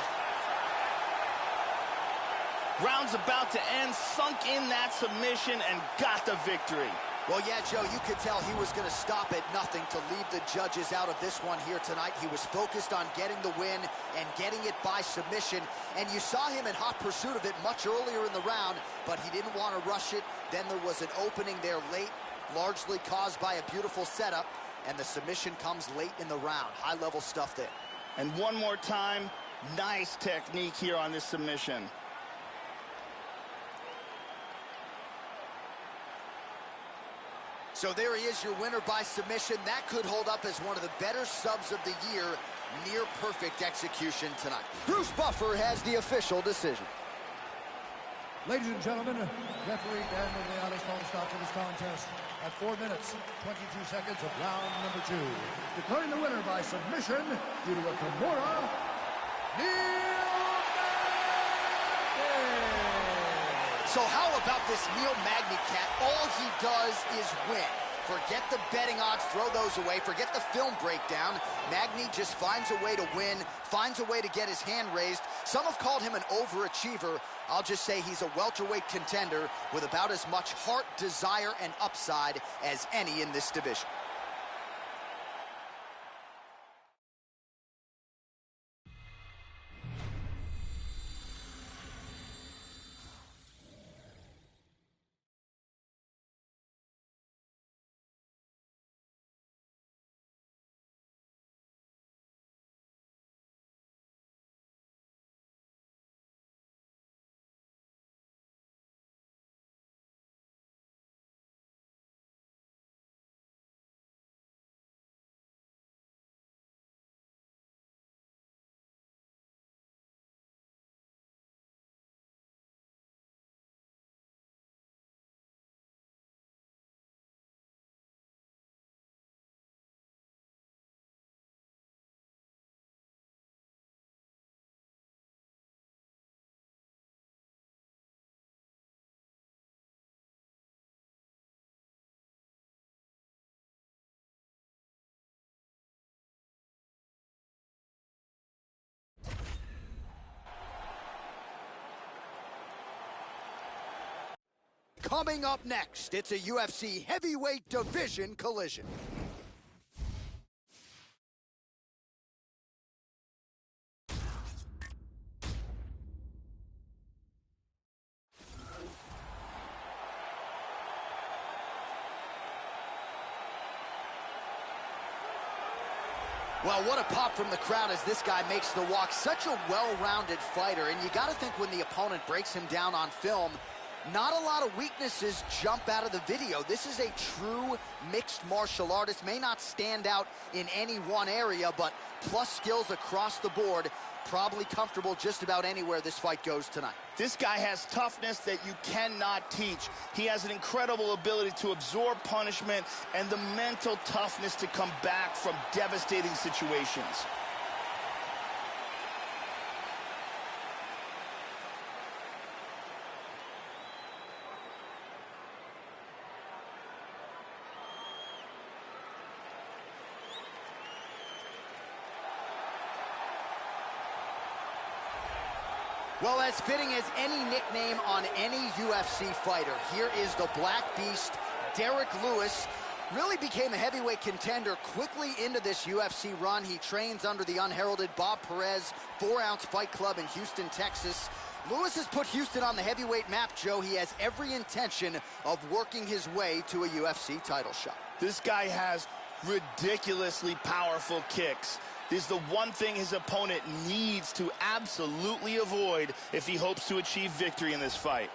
Round's about to end, sunk in that submission and got the victory. Well, yeah, Joe, you could tell he was going to stop at nothing to leave the judges out of this one here tonight. He was focused on getting the win and getting it by submission. And you saw him in hot pursuit of it much earlier in the round, but he didn't want to rush it. Then there was an opening there late, largely caused by a beautiful setup, and the submission comes late in the round. High-level stuff there. And one more time, nice technique here on this submission. So there he is, your winner by submission. That could hold up as one of the better subs of the year. Near perfect execution tonight. Bruce Buffer has the official decision. Ladies and gentlemen, referee Dan Leonis called a stop to this contest at 4 minutes, 22 seconds of round number 2. Declaring the winner by submission due to a Kimura, Neil Magny! So how about this Neil Magny cat? All he does is win. Forget the betting odds, throw those away. Forget the film breakdown. Magny just finds a way to win, finds a way to get his hand raised. Some have called him an overachiever. I'll just say he's a welterweight contender with about as much heart, desire, and upside as any in this division. Coming up next, it's a UFC heavyweight division collision. Well, what a pop from the crowd as this guy makes the walk. Such a well-rounded fighter, and you got to think when the opponent breaks him down on film, not a lot of weaknesses jump out of the video. This is a true mixed martial artist. May not stand out in any one area, but plus skills across the board. Probably comfortable just about anywhere this fight goes tonight. This guy has toughness that you cannot teach. He has an incredible ability to absorb punishment and the mental toughness to come back from devastating situations. Well, as fitting as any nickname on any UFC fighter, here is the Black Beast, Derek Lewis. Really became a heavyweight contender quickly into this UFC run. He trains under the unheralded Bob Perez 4-ounce Fight Club in Houston, Texas. Lewis has put Houston on the heavyweight map, Joe. He has every intention of working his way to a UFC title shot. This guy has ridiculously powerful kicks. This is the one thing his opponent needs to absolutely avoid if he hopes to achieve victory in this fight.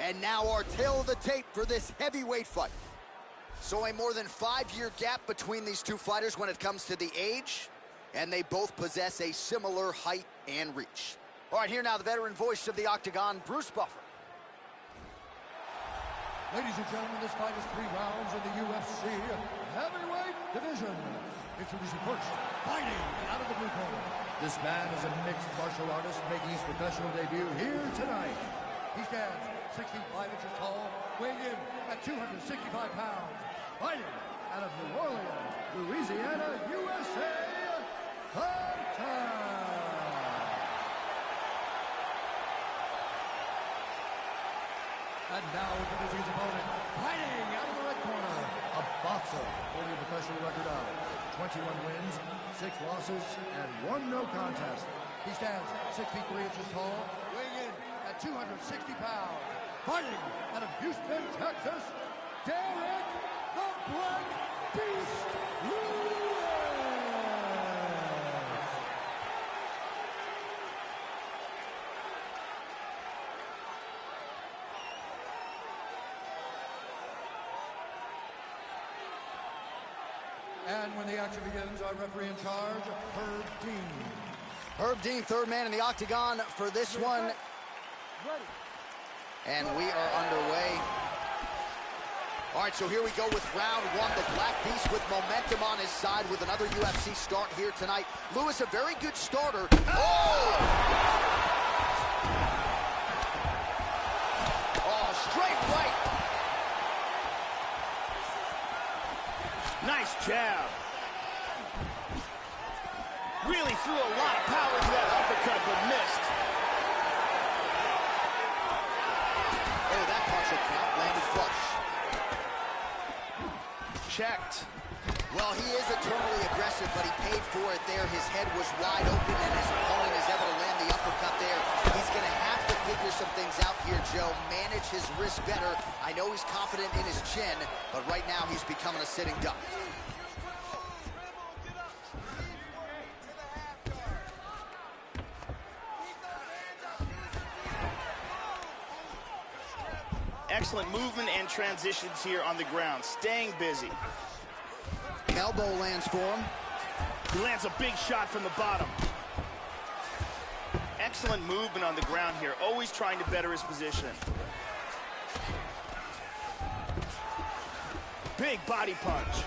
And now our tail of the tape for this heavyweight fight. So a more than 5-year gap between these two fighters when it comes to the age, and they both possess a similar height and reach. All right, here now the veteran voice of the Octagon, Bruce Buffer. Ladies and gentlemen, this fight is 3 rounds in the UFC heavyweight division. Introducing first, fighting out of the blue corner. This man is a mixed martial artist making his professional debut here tonight. He stands 65 inches tall, weighing in at 265 pounds. Fighting out of New Orleans, Louisiana, USA, Hunter. And now introducing his opponent, fighting out of the red corner, a boxer holding a professional record of 21 wins, 6 losses, and 1 no contest. He stands 6 feet 3 inches tall, weighing in at 260 pounds. Fighting out of Houston, Texas, Derek the Black Beast Lewis. And when the action begins, our referee in charge, Herb Dean. Herb Dean, third man in the octagon for this one. And we are underway. All right, so here we go with round one. The Black Beast with momentum on his side with another UFC start here tonight. Lewis, a very good starter. Oh! Oh, straight right. Nice jab. Really threw a lot of power to that uppercut, but missed. Oh, that partial count landed flush. Checked. Well, he is eternally aggressive, but he paid for it there. His head was wide open, and his opponent is able to land the uppercut there. He's going to have to figure some things out here, Joe. Manage his wrist better. I know he's confident in his chin, but right now he's becoming a sitting duck. Excellent movement and transitions here on the ground. Staying busy. Elbow lands for him. He lands a big shot from the bottom. Excellent movement on the ground here. Always trying to better his position. Big body punch.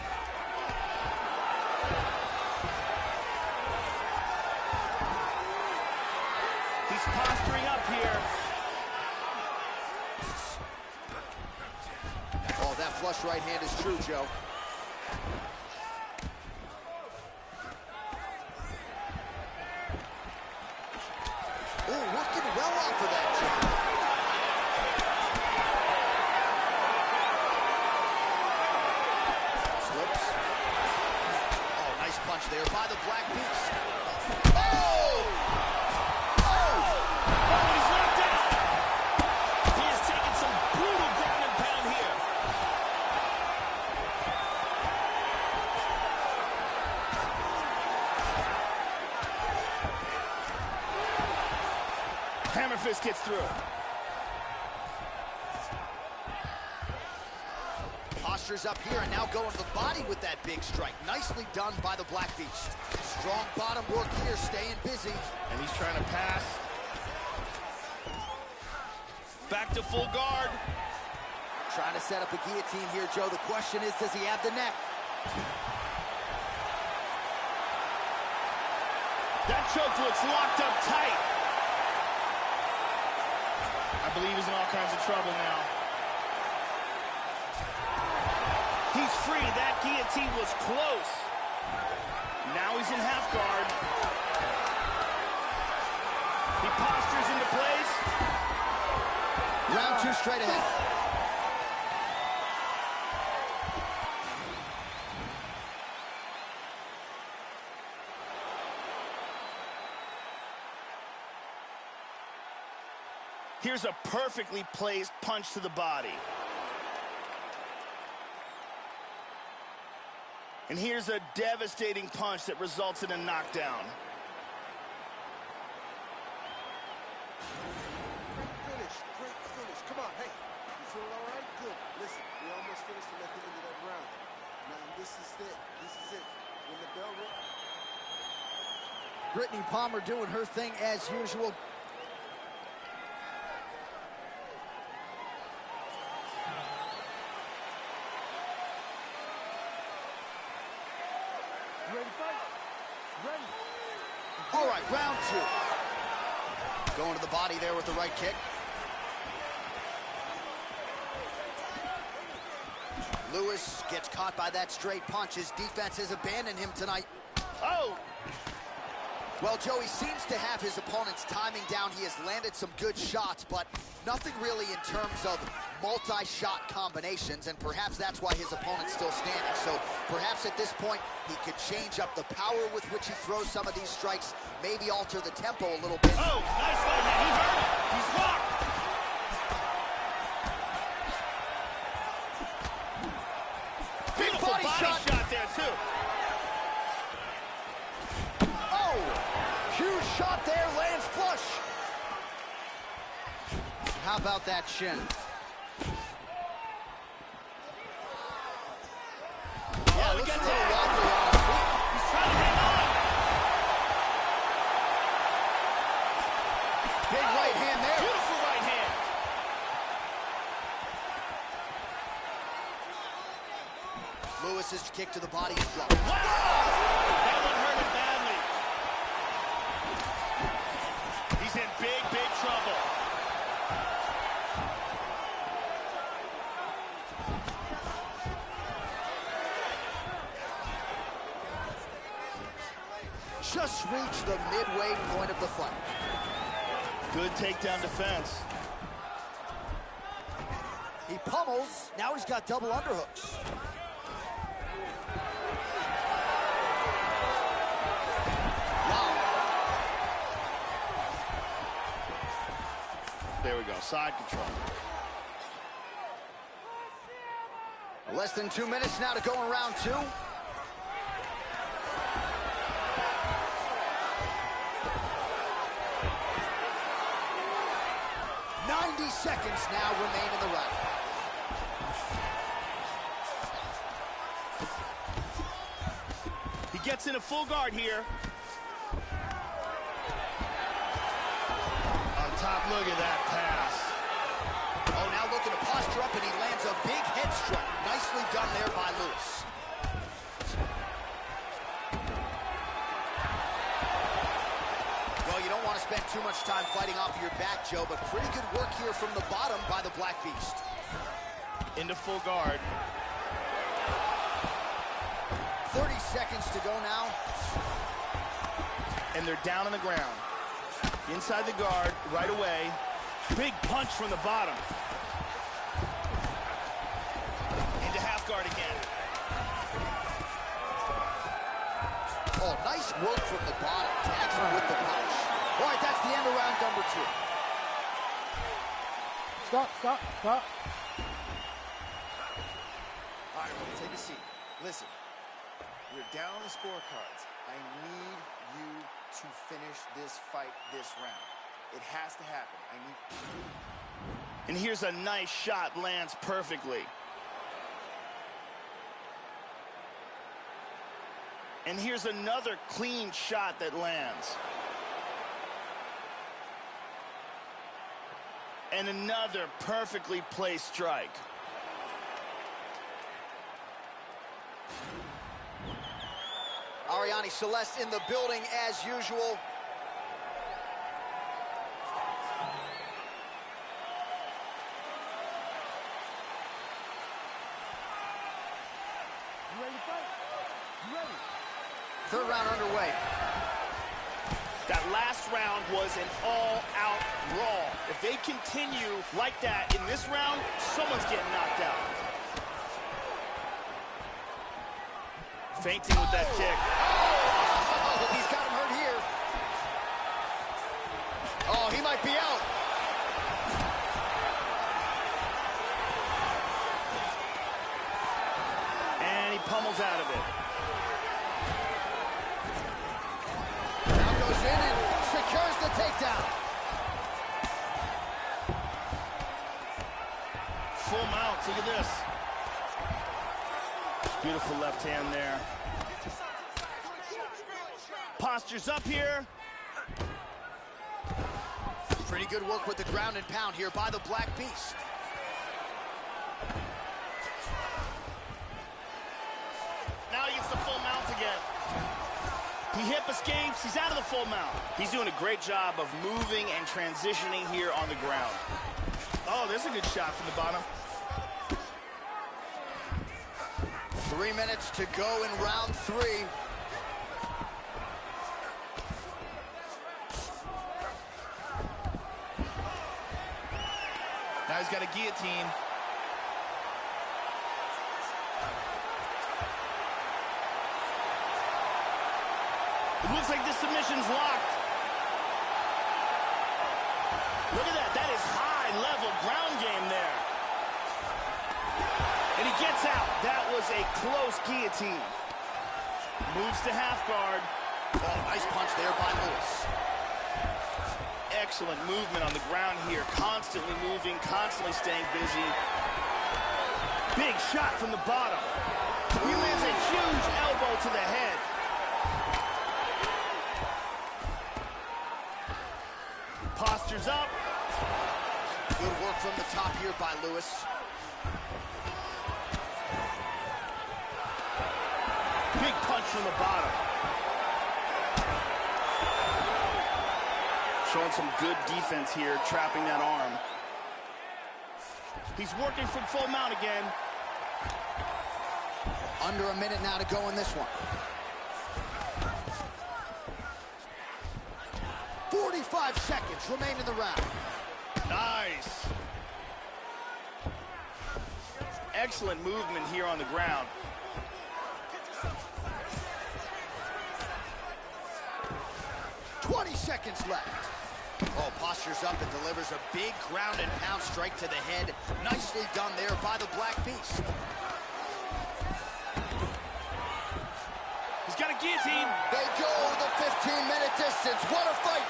He's posturing up here. Oh, that flush right hand is true, Joe. Oh, working well off of that jab. Slips. Oh, nice punch there by the Black Beast. Oh! Oh! Oh, he's knocked out. He has taken some brutal ground and pound here. Hammer fist gets through. Postures up here and now going to the body with that big strike. Nicely done by the Black Beast. Strong bottom work here, staying busy. And he's trying to pass. Back to full guard. Trying to set up a guillotine here, Joe. The question is, does he have the neck? That choke looks locked up tight. I believe he's in all kinds of trouble now. He's free. That guillotine was close. Now he's in half guard. He postures into place. Round two straight ahead. Here's a perfectly placed punch to the body. And here's a devastating punch that results in a knockdown. Great finish. Come on, hey. You feeling all right? Good. Listen, we almost finished at the end of that round. Now this is it. This is it. When the bell rings. Brittany Palmer doing her thing as usual. Ready, fight? Ready. All right, round two. Going to the body there with the right kick. Lewis gets caught by that straight punch. His defense has abandoned him tonight. Oh! Well, Joe, he seems to have his opponent's timing down. He has landed some good shots, but nothing really in terms of multi-shot combinations, and perhaps that's why his opponent's still standing. So perhaps at this point, he could change up the power with which he throws some of these strikes, maybe alter the tempo a little bit. Oh, nice right hand. He heard it. He's rocked. shot there, lands flush. How about that shin? Yeah, looks a little wobbly on his feet. He's trying to hang on. Big right hand there. Beautiful right hand. Lewis's kick to the body is blocked. Wow! That one hurt him badly. He's in big, big trouble. Just reached the midway point of the fight. Good takedown defense. He pummels. Now he's got double underhooks. Wow. There we go, side control. Less than 2 minutes now to go in round 2. Seconds now remain in the round. He gets in a full guard here. On top, look at that pass. Oh, now looking to posture up, and he lands a big head strike. Nicely done there by Lewis. Well, you don't want to spend too much time fighting off of your back, Joe, but pretty good work here from the bottom by the Black Beast. Into full guard. 30 seconds to go now. And they're down on the ground. Inside the guard, right away. Big punch from the bottom. Into half guard again. Oh, nice work from the bottom. Tags him with the punch. All right, that's the end of round number 2. Stop. All right, take a seat. Listen, we're down on the scorecards. I need you to finish this fight this round. It has to happen. And here's a nice shot, lands perfectly. And here's another clean shot that lands. And another perfectly placed strike. Ariane Celeste in the building as usual. You ready to fight? You ready? Third round underway. That last round was an all-out brawl. If they continue like that in this round, someone's getting knocked out. Fainting with that kick. Oh, he's got him hurt here. Oh, he might be out. And he pummels out of it. Now goes in and secures the takedown. Full mount, look at this. Beautiful left hand there. Postures up here. Pretty good work with the ground and pound here by the Black Beast. Now he gets the full mount again. He hip escapes, he's out of the full mount. He's doing a great job of moving and transitioning here on the ground. Oh, there's a good shot from the bottom. 3 minutes to go in round 3. Now he's got a guillotine. It looks like this submission's locked. Look at that. That is high-level ground game there. And he gets out. That was a close guillotine. Moves to half guard. Oh, nice punch there by Lewis. Excellent movement on the ground here. Constantly moving, constantly staying busy. Big shot from the bottom. He lands a huge elbow to the head. Postures up. Good work from the top here by Lewis. Big punch from the bottom. Showing some good defense here, trapping that arm. He's working from full mount again. Under a minute now to go in this one. 45 seconds remain in the round. Nice. Excellent movement here on the ground. Seconds left. Oh, postures up and delivers a big ground and pound strike to the head. Nicely done there by the Black Beast. He's got a guillotine. They go the 15-minute distance. What a fight.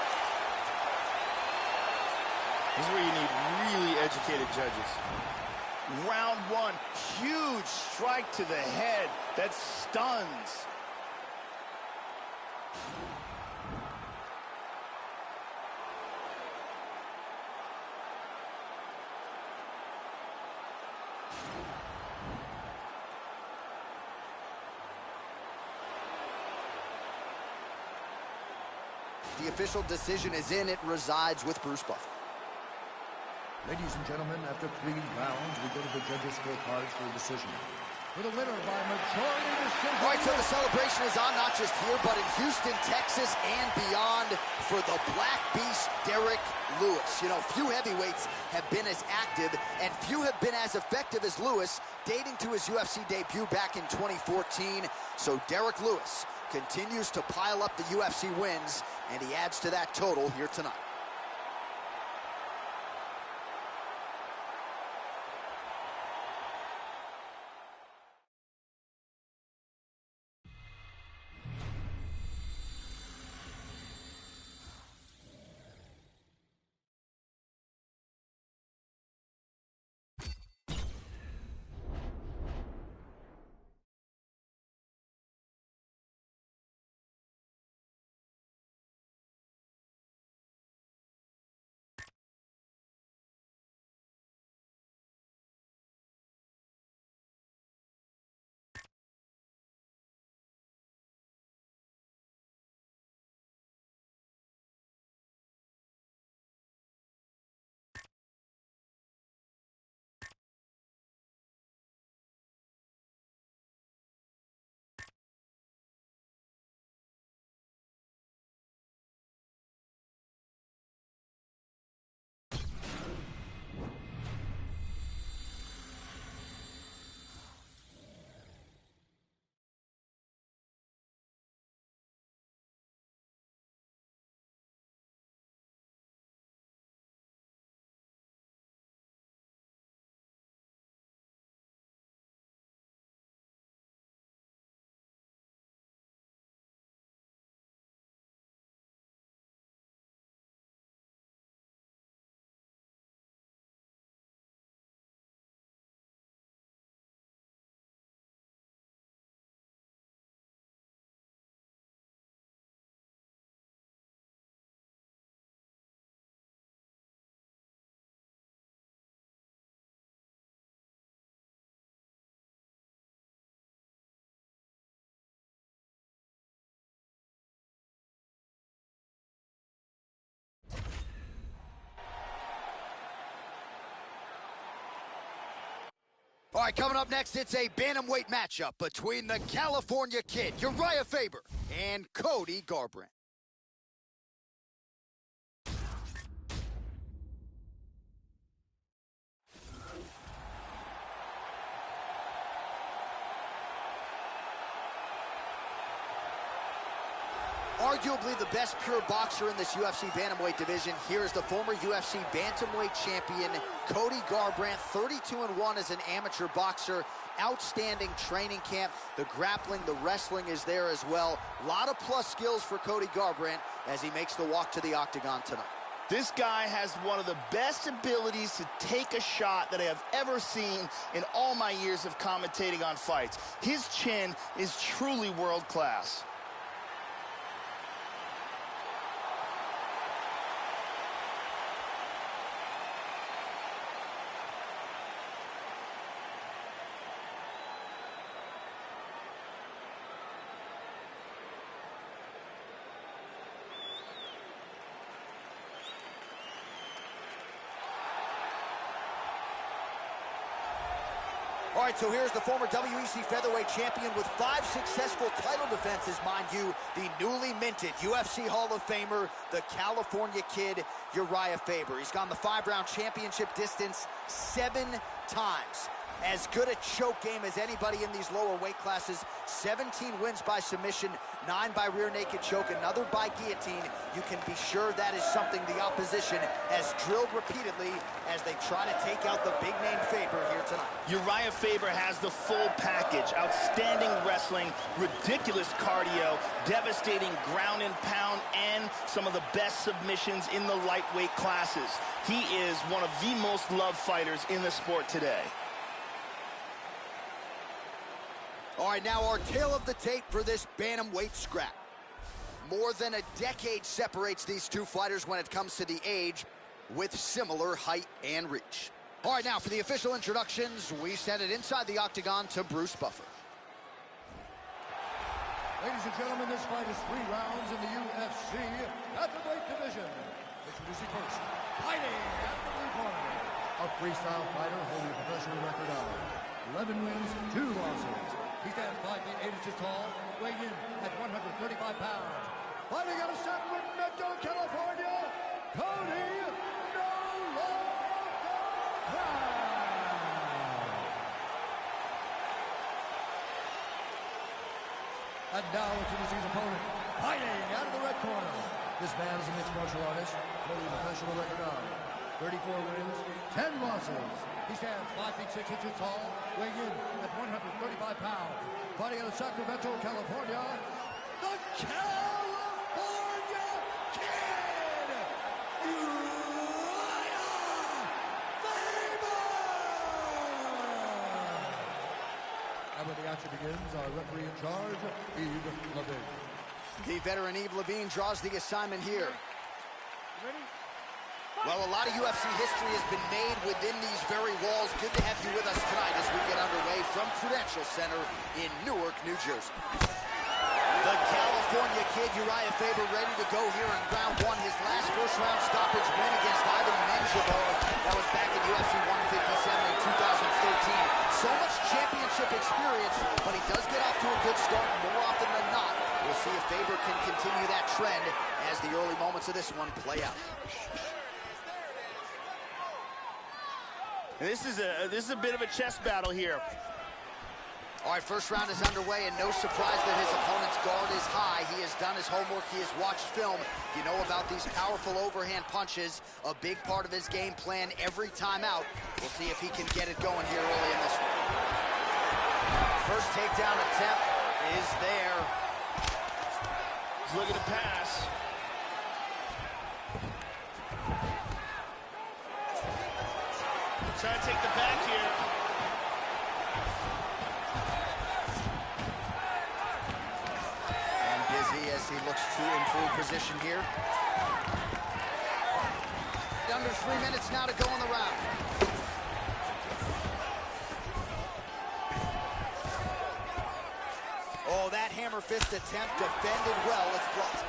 This is where you need really educated judges. Round one, huge strike to the head that stuns. The official decision is in. It resides with Bruce Buffer. Ladies and gentlemen, after 3 rounds, we go to the judges' scorecards for a decision. For the winner by majority decision. All right, so the celebration is on, not just here, but in Houston, Texas, and beyond for the Black Beast, Derrick Lewis. You know, few heavyweights have been as active, and few have been as effective as Lewis, dating to his UFC debut back in 2014. So Derrick Lewis continues to pile up the UFC wins, and he adds to that total here tonight. All right, coming up next, it's a bantamweight matchup between the California Kid, Uriah Faber, and Cody Garbrandt. Arguably the best pure boxer in this UFC bantamweight division. Here is the former UFC bantamweight champion, Cody Garbrandt, 32-1 as an amateur boxer. Outstanding training camp. The grappling, the wrestling is there as well. A lot of plus skills for Cody Garbrandt as he makes the walk to the octagon tonight. This guy has one of the best abilities to take a shot that I have ever seen in all my years of commentating on fights. His chin is truly world class. All right, so here's the former WEC featherweight champion with 5 successful title defenses, mind you, the newly minted UFC Hall of Famer, the California Kid, Uriah Faber. He's gone the 5-round championship distance 7 times. As good a choke game as anybody in these lower weight classes. 17 wins by submission, 9 by rear naked choke, another by guillotine. You can be sure that is something the opposition has drilled repeatedly as they try to take out the big name Faber here tonight. Uriah Faber has the full package. Outstanding wrestling, ridiculous cardio, devastating ground and pound, and some of the best submissions in the lightweight classes. He is one of the most loved fighters in the sport today. All right, now our tale of the tape for this bantamweight scrap. More than a decade separates these two fighters when it comes to the age, with similar height and reach. All right, now for the official introductions, we send it inside the octagon to Bruce Buffer. Ladies and gentlemen, this fight is 3 rounds in the UFC featherweight division. Introducing first, fighting at the blue corner, a freestyle fighter holding a professional record of 11 wins, 2 losses. He stands 5 feet 8 inches tall, weighing in at 135 pounds. Fighting out of Sacramento, California, Cody No Love And now introducing his opponent, fighting out of the red corner. This man is a mixed martial artist, holding a professional record of 34 wins, 10 losses. He stands 5 feet 6 inches tall, weighing in at 135 pounds. Fighting out of Sacramento, California, the California Kid, Uriah Faber! And when the action begins, our referee in charge, Yves Levine. The veteran Yves Levine draws the assignment here. Well, a lot of UFC history has been made within these very walls. Good to have you with us tonight as we get underway from Prudential Center in Newark, New Jersey. The California Kid, Uriah Faber, ready to go here in round 1. His last first-round stoppage win against Ivan Menjivar. That was back in UFC 157 in 2013. So much championship experience, but he does get off to a good start more often than not. We'll see if Faber can continue that trend as the early moments of this one play out. This is a bit of a chess battle here. All right, first round is underway, and no surprise that his opponent's guard is high. He has done his homework. He has watched film. You know about these powerful overhand punches, a big part of his game plan every time out. We'll see if he can get it going here early in this one. First takedown attempt is there. He's looking to pass. Trying to take the back here. And busy as he looks to improve position here. Under 3 minutes now to go in the round. Oh, that hammer fist attempt defended well. It's blocked.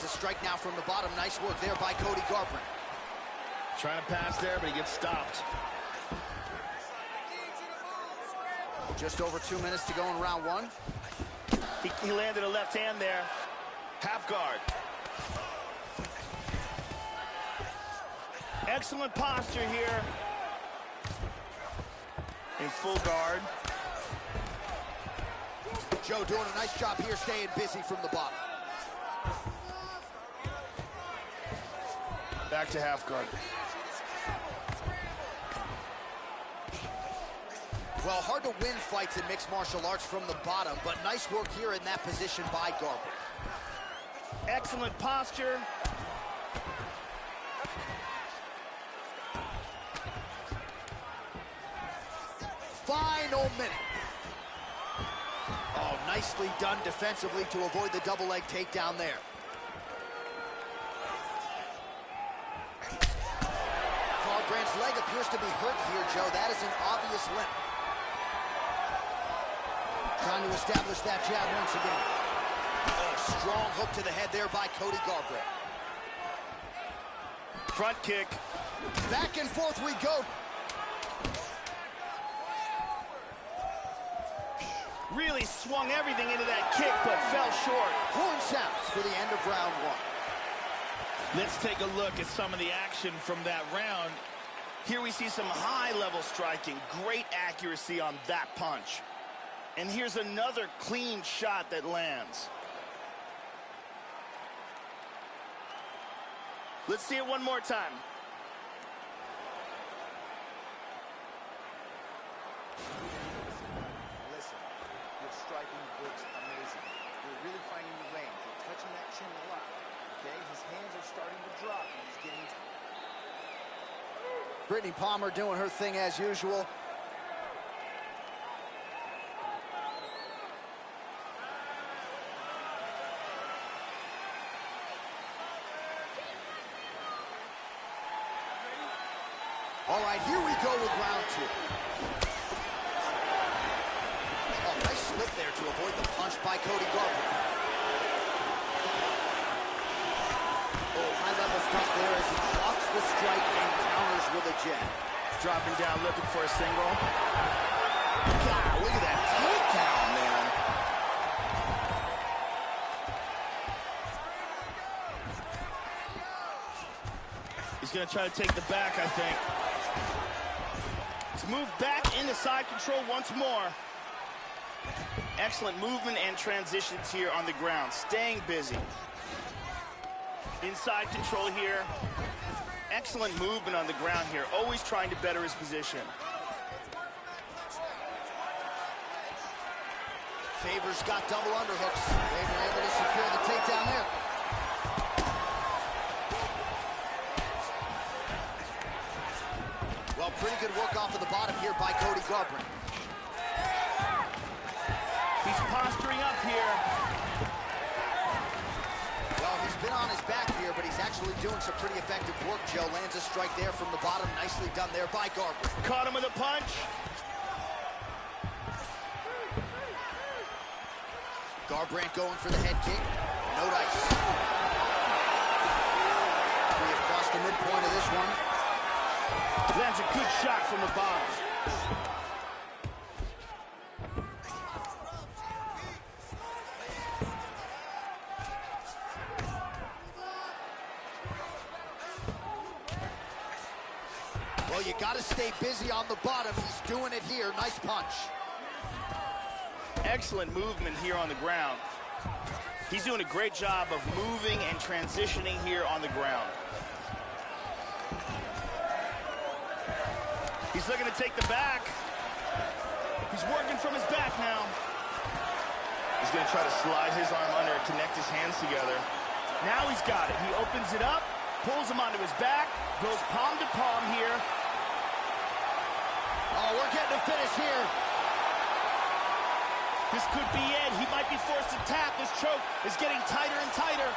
Strike now from the bottom. Nice work there by Cody Garbrandt. Trying to pass there, but he gets stopped. Just over 2 minutes to go in round 1. He landed a left hand there. Half guard. Excellent posture here. In full guard. Joe doing a nice job here, staying busy from the bottom. Back to half guard. Well, hard to win fights in mixed martial arts from the bottom, but nice work here in that position by Garbrandt. Excellent posture. Final minute. Oh, nicely done defensively to avoid the double leg takedown there. Garbrandt's leg appears to be hurt here, Joe. That is an obvious limp. Trying to establish that jab once again. Oh, strong hook to the head there by Cody Garbrandt. Front kick. Back and forth we go. Really swung everything into that kick, but fell short. Horn sounds for the end of round one. Let's take a look at some of the action from that round. Here we see some high-level striking. Great accuracy on that punch. And here's another clean shot that lands. Let's see it one more time. Listen, your striking looks amazing. You're really finding the range. You're touching that chin a lot. Okay, his hands are starting to drop, and he's getting... Brittany Palmer doing her thing as usual. All right, here we go with round two. Oh, nice slip there to avoid the punch by Cody Garbrandt. Oh, high-level stuff there as he blocks the strike and counters with a jab. Dropping down, looking for a single. God, look at that takedown, man. He's going to try to take the back, I think. He's moved back into side control once more. Excellent movement and transitions here on the ground. Staying busy. Inside control here. Excellent movement on the ground here. Always trying to better his position. Faber's got double underhooks. Faber able to secure the takedown there. Well, pretty good work off of the bottom here by Cody Garbrandt. He's posturing up here. Well, he's been on his back here, but he's actually doing some pretty effective work, Joe. Lands a strike there from the bottom. Nicely done there by Garbrandt. Caught him with a punch. Garbrandt going for the head kick. No dice. We have crossed the midpoint of this one. Lands a good shot from the bottom. Well, you got to stay busy on the bottom. He's doing it here. Nice punch. Excellent movement here on the ground. He's doing a great job of moving and transitioning here on the ground. He's looking to take the back. He's working from his back now. He's going to try to slide his arm under and connect his hands together. Now he's got it. He opens it up, pulls him onto his back, goes palm to palm here. Oh, we're getting a finish here. This could be it. He might be forced to tap. This choke is getting tighter and tighter.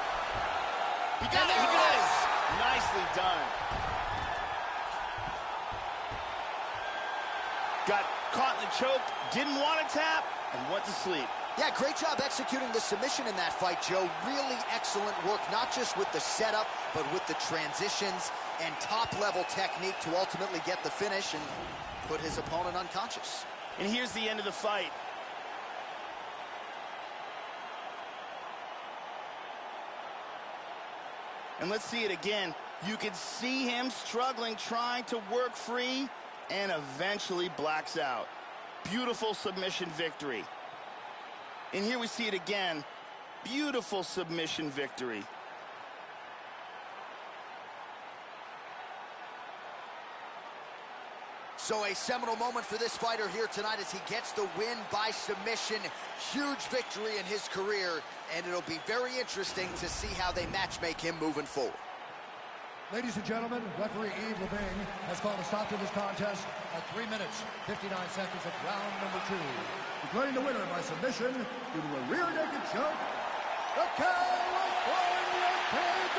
He got it. He got it. Nicely done. Got caught in the choke, didn't want to tap, and went to sleep. Yeah, great job executing the submission in that fight, Joe. Really excellent work, not just with the setup, but with the transitions and top-level technique to ultimately get the finish and put his opponent unconscious. And here's the end of the fight. And let's see it again. You can see him struggling, trying to work free, and eventually blacks out. Beautiful submission victory. And here we see it again. Beautiful submission victory. So a seminal moment for this fighter here tonight as he gets the win by submission. Huge victory in his career, and it'll be very interesting to see how they match-make him moving forward. Ladies and gentlemen, referee Yves Levine has called a stop to this contest at 3 minutes, 59 seconds of round number 2. Declaring the winner by submission due to a rear naked choke, the California Kid,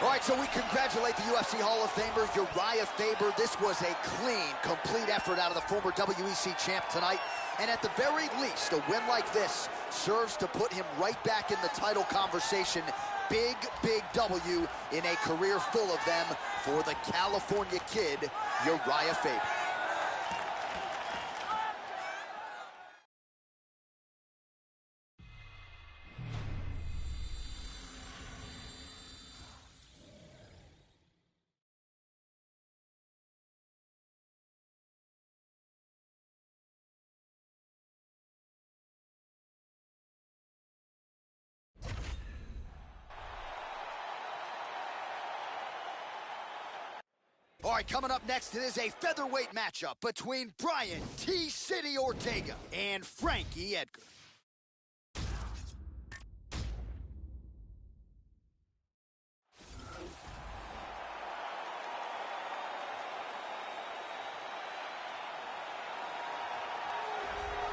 All right, so we congratulate the UFC Hall of Famer, Uriah Faber. This was a clean, complete effort out of the former WEC champ tonight. And at the very least, a win like this serves to put him right back in the title conversation. Big, big W in a career full of them for the California Kid, Uriah Faber. All right, coming up next, it is a featherweight matchup between Brian T-City Ortega and Frankie Edgar.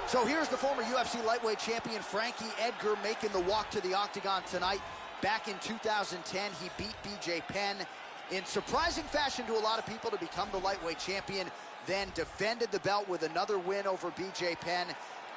So here's the former UFC lightweight champion Frankie Edgar making the walk to the octagon tonight. Back in 2010, he beat BJ Penn in surprising fashion to a lot of people to become the lightweight champion, then defended the belt with another win over BJ Penn,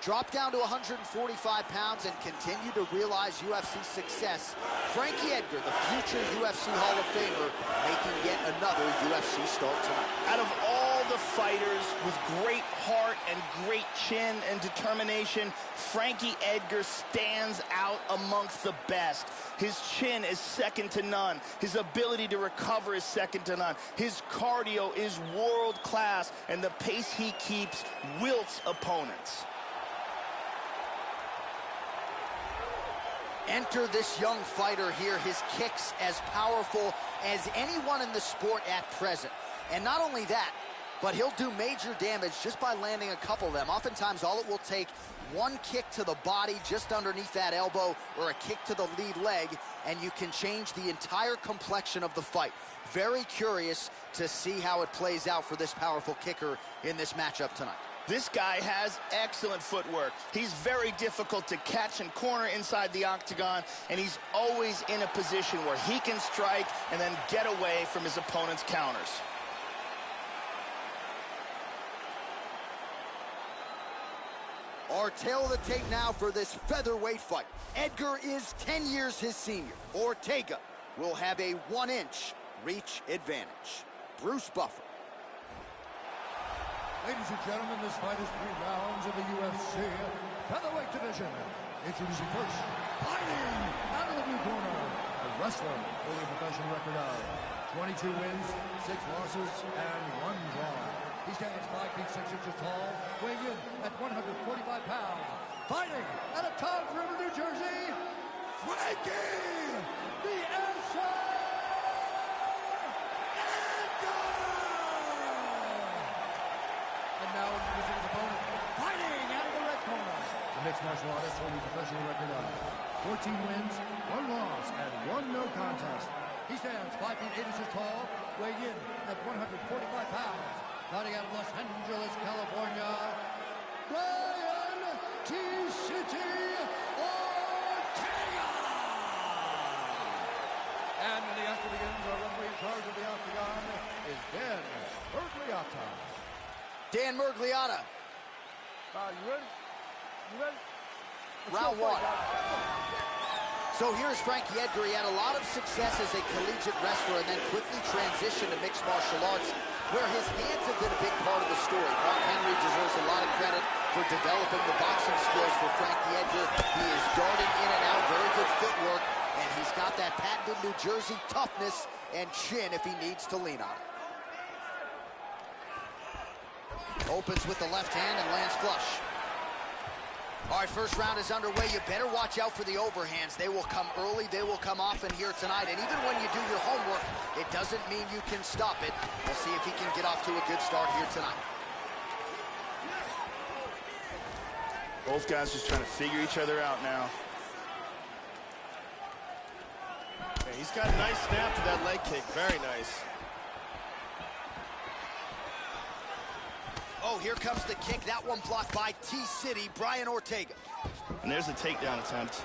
dropped down to 145 pounds and continued to realize UFC success. Frankie Edgar, the future UFC Hall of Famer, making yet another UFC start tonight. Out of all the fighters with great heart and great chin and determination, Frankie Edgar stands out amongst the best. His chin is second to none. His ability to recover is second to none. His cardio is world class, and the pace he keeps wilts opponents. Enter this young fighter here, his kicks as powerful as anyone in the sport at present. And not only that, but he'll do major damage just by landing a couple of them. Oftentimes, all it will take, one kick to the body just underneath that elbow or a kick to the lead leg, and you can change the entire complexion of the fight. Very curious to see how it plays out for this powerful kicker in this matchup tonight. This guy has excellent footwork. He's very difficult to catch and corner inside the octagon, and he's always in a position where he can strike and then get away from his opponent's counters. Our tale of the tape now for this featherweight fight. Edgar is 10 years his senior. Ortega will have a 1-inch reach advantage. Bruce Buffer. Ladies and gentlemen, this fight is 3 rounds in the UFC featherweight division. Introducing first, fighting out of the blue corner, the wrestler with a professional record of 22 wins, 6 losses, and 1 draw. He stands 5 feet 6 inches tall, weighing in at 145 pounds. Fighting out of Toms River, New Jersey, Frankie, the answer, Edgar! And now introducing his opponent, fighting out of the red corner, the mixed martial artist holding professional record of 14 wins, 1 loss, and 1 no contest. He stands 5 feet 8 inches tall, weighing in at 145 pounds. Fighting out of Los Angeles, California, Brian T-City Ortega! And when the action begins, our referee in charge of the octagon is Dan Mergliotta. Dan Mergliotta. You ready? You ready? Round 1. So here's Frankie Edgar. He had a lot of success as a collegiate wrestler and then quickly transitioned to mixed martial arts, where his hands have been a big part of the story. Mark Henry deserves a lot of credit for developing the boxing skills for Frankie Edgar. He is darting in and out, very good footwork, and he's got that patented New Jersey toughness and chin if he needs to lean on it. Opens with the left hand and lands flush. All right, first round is underway. You better watch out for the overhands. They will come early. They will come often here tonight. And even when you do your homework, it doesn't mean you can stop it. We'll see if he can get off to a good start here tonight. Both guys just trying to figure each other out now. Yeah, he's got a nice snap to that leg kick. Very nice. Oh, here comes the kick. That one blocked by T-City, Brian Ortega. And there's the takedown attempt.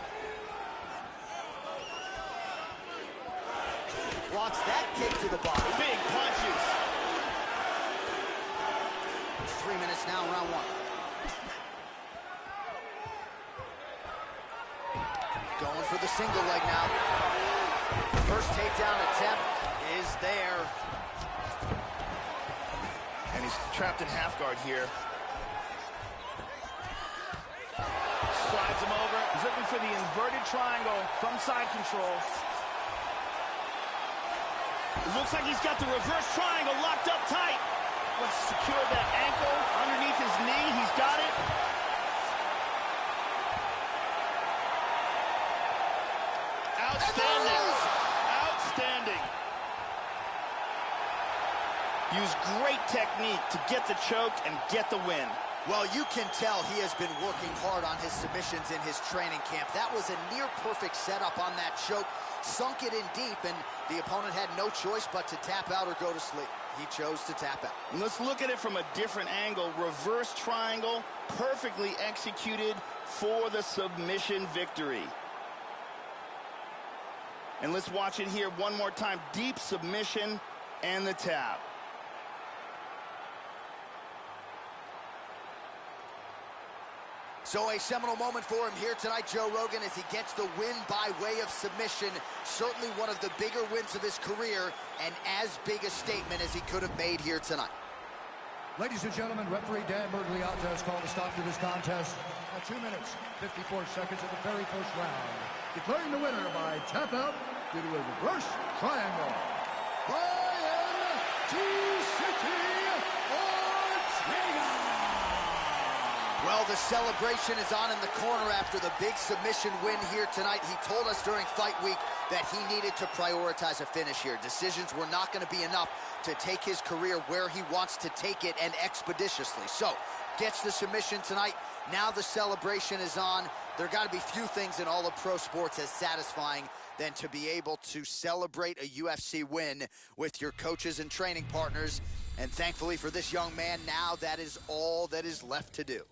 Blocks that kick to the body. Big punches. 3 minutes now, round one. Going for the single leg now. First takedown attempt is there. And he's trapped in half guard here. Slides him over. He's looking for the inverted triangle from side control. It looks like he's got the reverse triangle locked up tight. Let's secure that ankle underneath his knee. He's got it. Outstanding. Outstanding. Use great technique to get the choke and get the win. Well, you can tell he has been working hard on his submissions in his training camp. That was a near-perfect setup on that choke. Sunk it in deep, and the opponent had no choice but to tap out or go to sleep. He chose to tap out. And let's look at it from a different angle. Reverse triangle, perfectly executed for the submission victory. And let's watch it here one more time. Deep submission and the tap. So a seminal moment for him here tonight, Joe Rogan, as he gets the win by way of submission. Certainly one of the bigger wins of his career, and as big a statement as he could have made here tonight. Ladies and gentlemen, referee Dan Bergliata has called a stop to this contest at 2 minutes, 54 seconds of the very first round, declaring the winner by tap out due to a reverse triangle, Brian T-City Ortega. Well, the celebration is on in the corner after the big submission win here tonight. He told us during fight week that he needed to prioritize a finish here. Decisions were not going to be enough to take his career where he wants to take it, and expeditiously. So, gets the submission tonight. Now the celebration is on. There got to be few things in all of pro sports as satisfying than to be able to celebrate a UFC win with your coaches and training partners. And thankfully for this young man, now that is all that is left to do.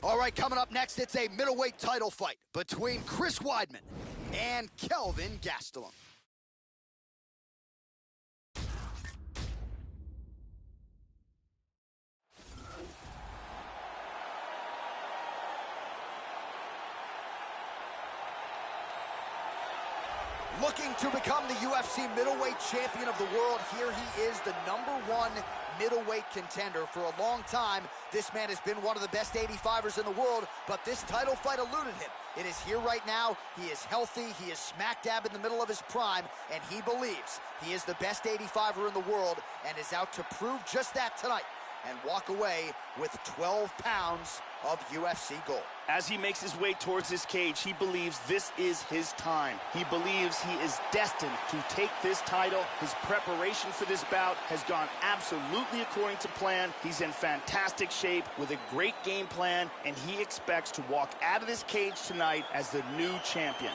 All right, coming up next, it's a middleweight title fight between Chris Weidman and Kelvin Gastelum. Looking to become the UFC middleweight champion of the world, here he is, the #1 middleweight contender. For a long time, this man has been one of the best 85ers in the world, but this title fight eluded him. It is here right now. He is healthy. He is smack dab in the middle of his prime, and he believes he is the best 85er in the world and is out to prove just that tonight and walk away with 12 pounds of UFC gold. As he makes his way towards this cage, he believes this is his time. He believes he is destined to take this title. His preparation for this bout has gone absolutely according to plan. He's in fantastic shape with a great game plan, and he expects to walk out of this cage tonight as the new champion.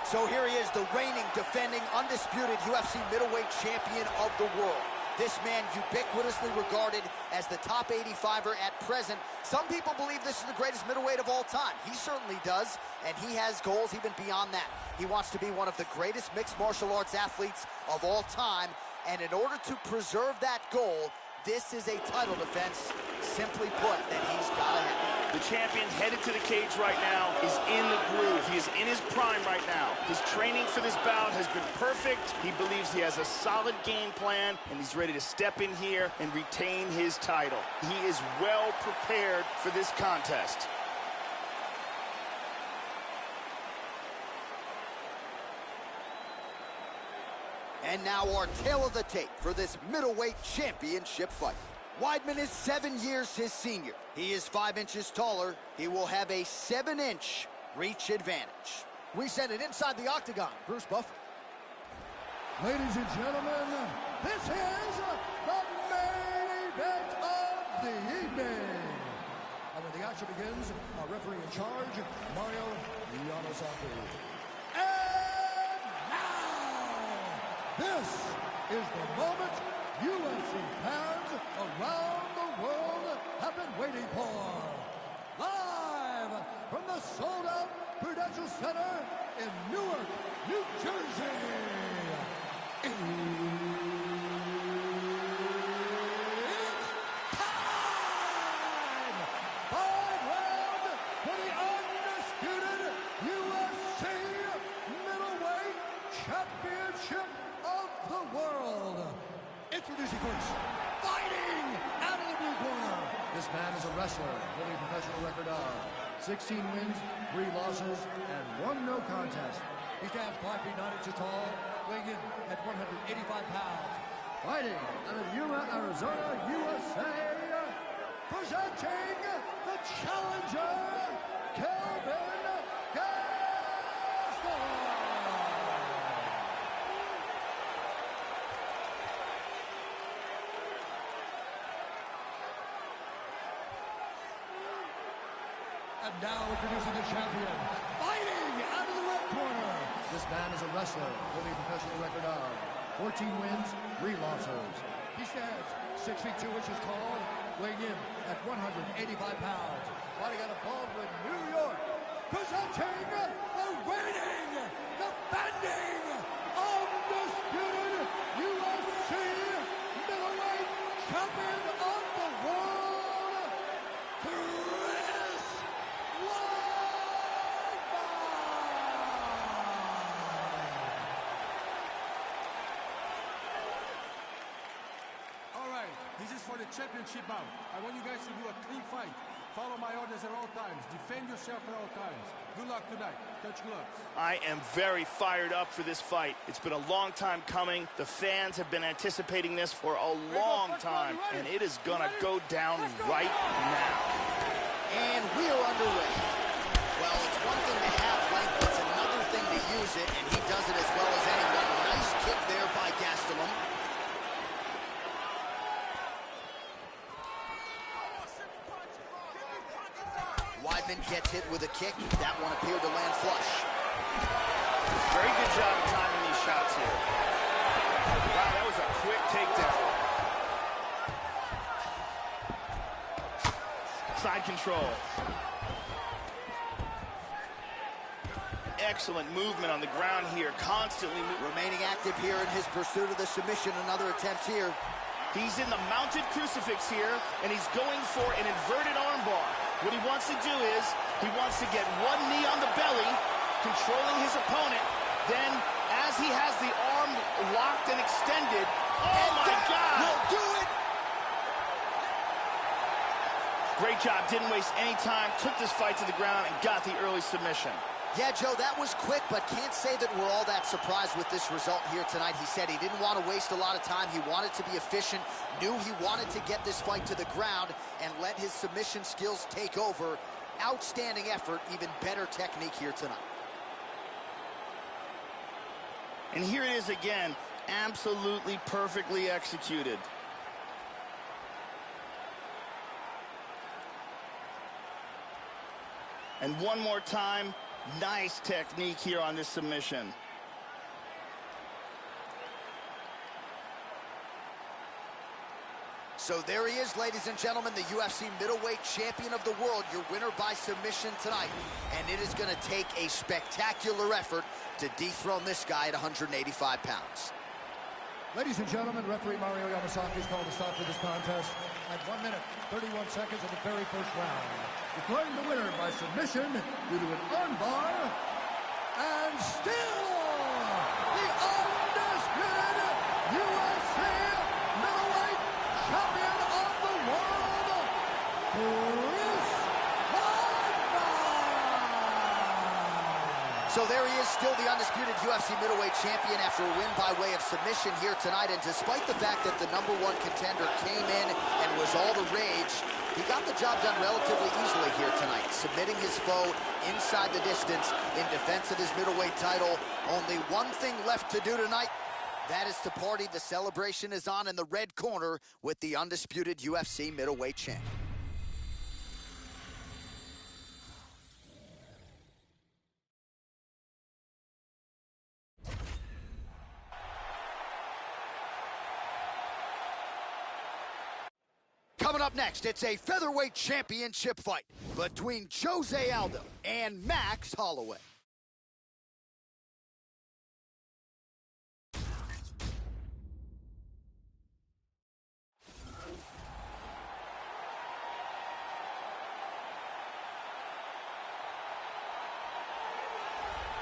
So here he is, the reigning, defending, undisputed UFC middleweight champion of the world. This man ubiquitously regarded as the top 85er at present. Some people believe this is the greatest middleweight of all time. He certainly does, and he has goals even beyond that. He wants to be one of the greatest mixed martial arts athletes of all time, and in order to preserve that goal, this is a title defense, simply put, that he's got to have. The champion headed to the cage right now is in the groove. He is in his prime right now. His training for this bout has been perfect. He believes he has a solid game plan, and he's ready to step in here and retain his title. He is well prepared for this contest. And now our tale of the tape for this middleweight championship fight. Weidman is 7 years his senior. He is 5 inches taller. He will have a 7-inch reach advantage. We send it inside the octagon. Bruce Buffer. Ladies and gentlemen, this is the main event of the evening. And when the action begins, our referee in charge, Mario Yamasaki. And now, this is the moment UFC fans around the world have been waiting for. Live from the sold-out Prudential Center in Newark, New Jersey. It's time! 5 rounds for the undisputed UFC middleweight championship of the world. Introducing first, fighting out of the blue corner. This man is a wrestler, holding a professional record of 16 wins, 3 losses, and 1 no contest. He stands 5 feet 9 inches tall, weighing in at 185 pounds. Fighting out of Yuma, Arizona, USA, presenting the challenger, Kelvin Gastelum. And now introducing the champion, fighting out of the red corner. This man is a wrestler, holding a professional record of 14 wins, 3 losses. He stands 6 feet 2 inches tall, weighing in at 185 pounds. Fighting out of Baldwin, New York, presenting the reigning, defending, undisputed UFC middleweight champion of the world, Chris Weidman. All right, this is for the championship bout. I want you guys to do a clean fight. Follow my orders at all times. Defend yourself at all times. Good luck tonight. Touch gloves. I am very fired up for this fight. It's been a long time coming. The fans have been anticipating this for a long time, and it is gonna go down right now. And we are underway. Well, it's one thing to have length, it's another thing to use it, and he does it as well as anyone. Nice kick there by Gastelum. Weidman gets hit with a kick. That one appeared to land flush. Very good job of timing these shots here. Wow, that was a quick takedown. Side control. Excellent movement on the ground here, constantly remaining active here in his pursuit of the submission. Another attempt here. He's in the mounted crucifix here, and he's going for an inverted armbar. What he wants to do is, he wants to get one knee on the belly, controlling his opponent. Then, as he has the arm locked and extended, oh my God! Will do it! Great job, didn't waste any time, took this fight to the ground and got the early submission. Yeah, Joe, that was quick, but can't say that we're all that surprised with this result here tonight. He said he didn't want to waste a lot of time. He wanted to be efficient, knew he wanted to get this fight to the ground and let his submission skills take over. Outstanding effort, even better technique here tonight. And here it is again, absolutely perfectly executed. And one more time, nice technique here on this submission. So there he is, ladies and gentlemen, the UFC middleweight champion of the world, your winner by submission tonight. And it is going to take a spectacular effort to dethrone this guy at 185 pounds. Ladies and gentlemen, referee Mario Yamasaki has called a stop to this contest at 1 minute, 31 seconds of the very first round. Declaring the winner by submission due to an armbar, and still the undisputed UFC middleweight champion of the world, So there he is, still the undisputed UFC middleweight champion after a win by way of submission here tonight. And despite the fact that the #1 contender came in and was all the rage, he got the job done relatively easily here tonight, submitting his foe inside the distance in defense of his middleweight title. Only one thing left to do tonight. That is to party. The celebration is on in the red corner with the undisputed UFC middleweight champ. Coming up next, it's a featherweight championship fight between Jose Aldo and Max Holloway.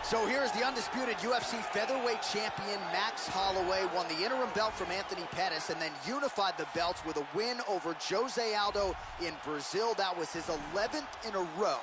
So here's the undisputed UFC featherweight champion, Max Holloway, won the interim belt from Anthony Pettis and then unified the belts with a win over Jose Aldo in Brazil. That was his 11th in a row.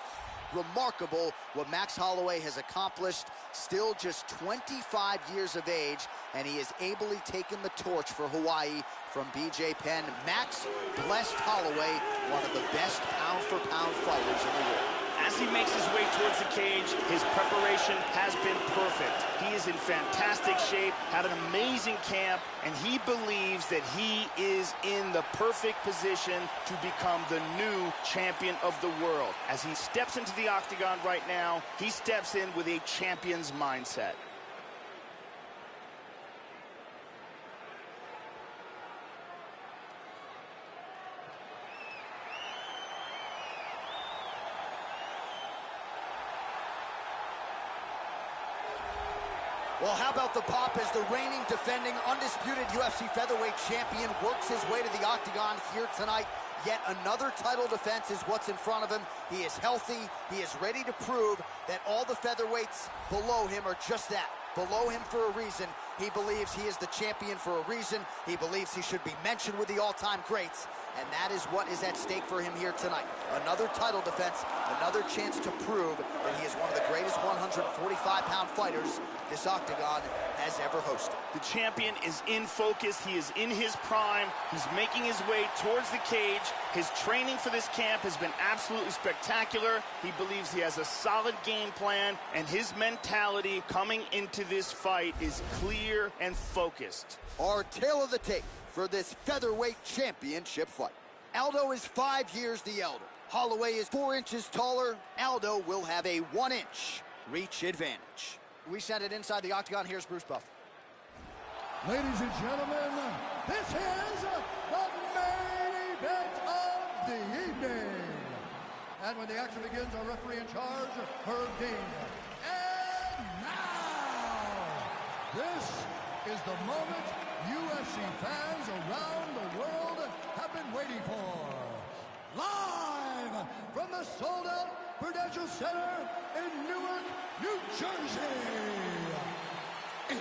Remarkable what Max Holloway has accomplished, still just 25 years of age, and he has ably taken the torch for Hawaii from BJ Penn. Max blessed Holloway, one of the best pound-for-pound fighters in the world. As he makes his way towards the cage, his preparation has been perfect. He is in fantastic shape, had an amazing camp, and he believes that he is in the perfect position to become the new champion of the world. As he steps into the octagon right now, he steps in with a champion's mindset. Well, how about the pop as the reigning, defending, undisputed UFC featherweight champion works his way to the octagon here tonight. Yet another title defense is what's in front of him. He is healthy. He is ready to prove that all the featherweights below him are just that, below him for a reason. He believes he is the champion for a reason. He believes he should be mentioned with the all-time greats. And that is what is at stake for him here tonight. Another title defense, another chance to prove that he is one of the greatest 145-pound fighters this octagon has ever hosted. The champion is in focus. He is in his prime. He's making his way towards the cage. His training for this camp has been absolutely spectacular. He believes he has a solid game plan, and his mentality coming into this fight is clear and focused. Our tale of the tape for this featherweight championship fight. Aldo is 5 years the elder. Holloway is 4 inches taller. Aldo will have a 1-inch reach advantage. We send it inside the octagon. Here's Bruce Buff. Ladies and gentlemen, this is the main event of the evening. And when the action begins, our referee in charge, Herb Dean. And now, this is the moment UFC fans around the world have been waiting for. Live from the sold-out Prudential Center in Newark, New Jersey. It's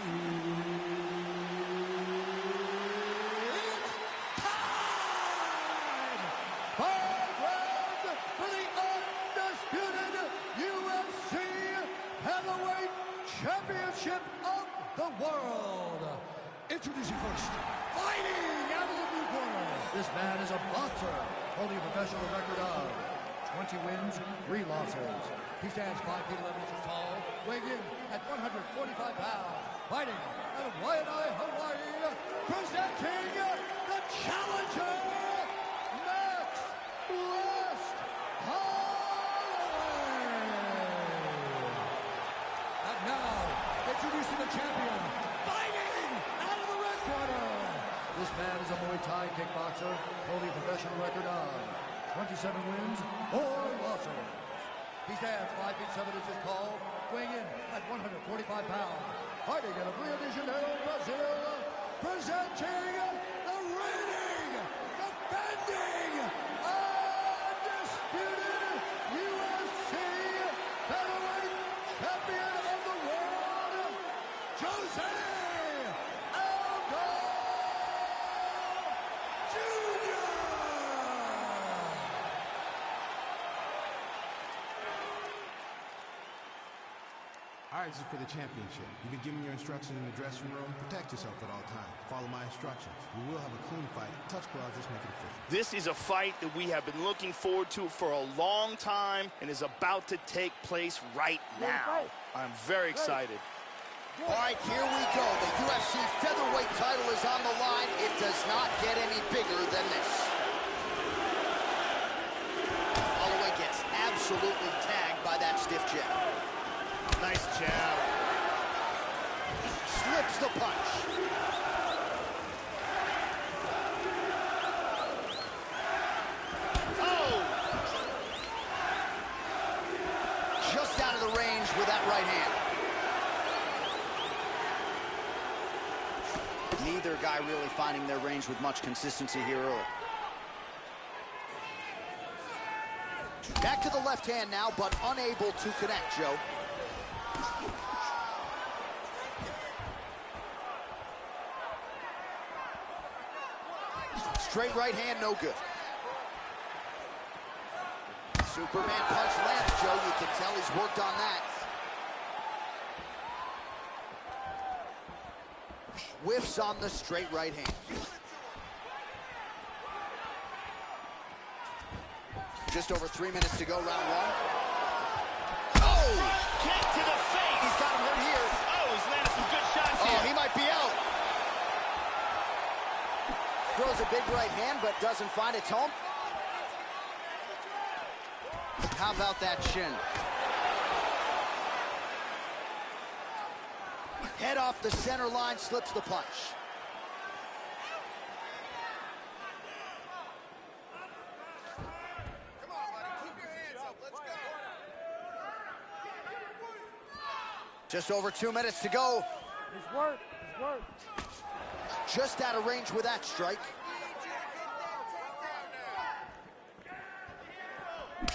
time! 5 rounds for the undisputed UFC Heavyweight Championship of the world. Introducing first, fighting out of the blue corner. This man is a boxer, holding a professional record of 20 wins, 3 losses. He stands 5 feet 11 inches tall, weighing in at 145 pounds. Fighting out of Hawaii, presenting the challenger, Max West Holloway. And now, introducing the champion, fighting out of the red corner. This man is a Muay Thai kickboxer, holding a professional record of 27 wins, 4 losses. He stands 5 feet 7 inches tall, weighing in at 145 pounds. Fighting out of Rio de Janeiro, Brazil, presenting the reigning, defending, undisputed UFC Heavyweight Champion of the world, Jose Aldo Jr. All right, this is for the championship. You've been given your instructions in the dressing room. Protect yourself at all times. Follow my instructions. We will have a clean fight. Touch gloves, just make it official. This is a fight that we have been looking forward to for a long time and is about to take place right now. I'm very excited. All right, here we go. The UFC featherweight title is on the line. It does not get any bigger than this. Holloway gets absolutely tagged by that stiff jab. Nice jab. Slips the punch. Oh! Just out of the range with that right hand. Neither guy really finding their range with much consistency here early. Back to the left hand now, but unable to connect, Joe. Straight right hand, no good. Superman punch lands, Joe. You can tell he's worked on that. Whiffs on the straight right hand. Just over 3 minutes to go, round 1. Oh! Kick to the face! He's got him hurt here. Oh, he's landed some good shots here. Oh, he might be out. Throws a big right hand, but doesn't find its home. How about that shin? Head off the center line, slips the punch. Come on, buddy. Keep your hands up. Let's go. Just over 2 minutes to go. It's work. It's work. Just out of range with that strike.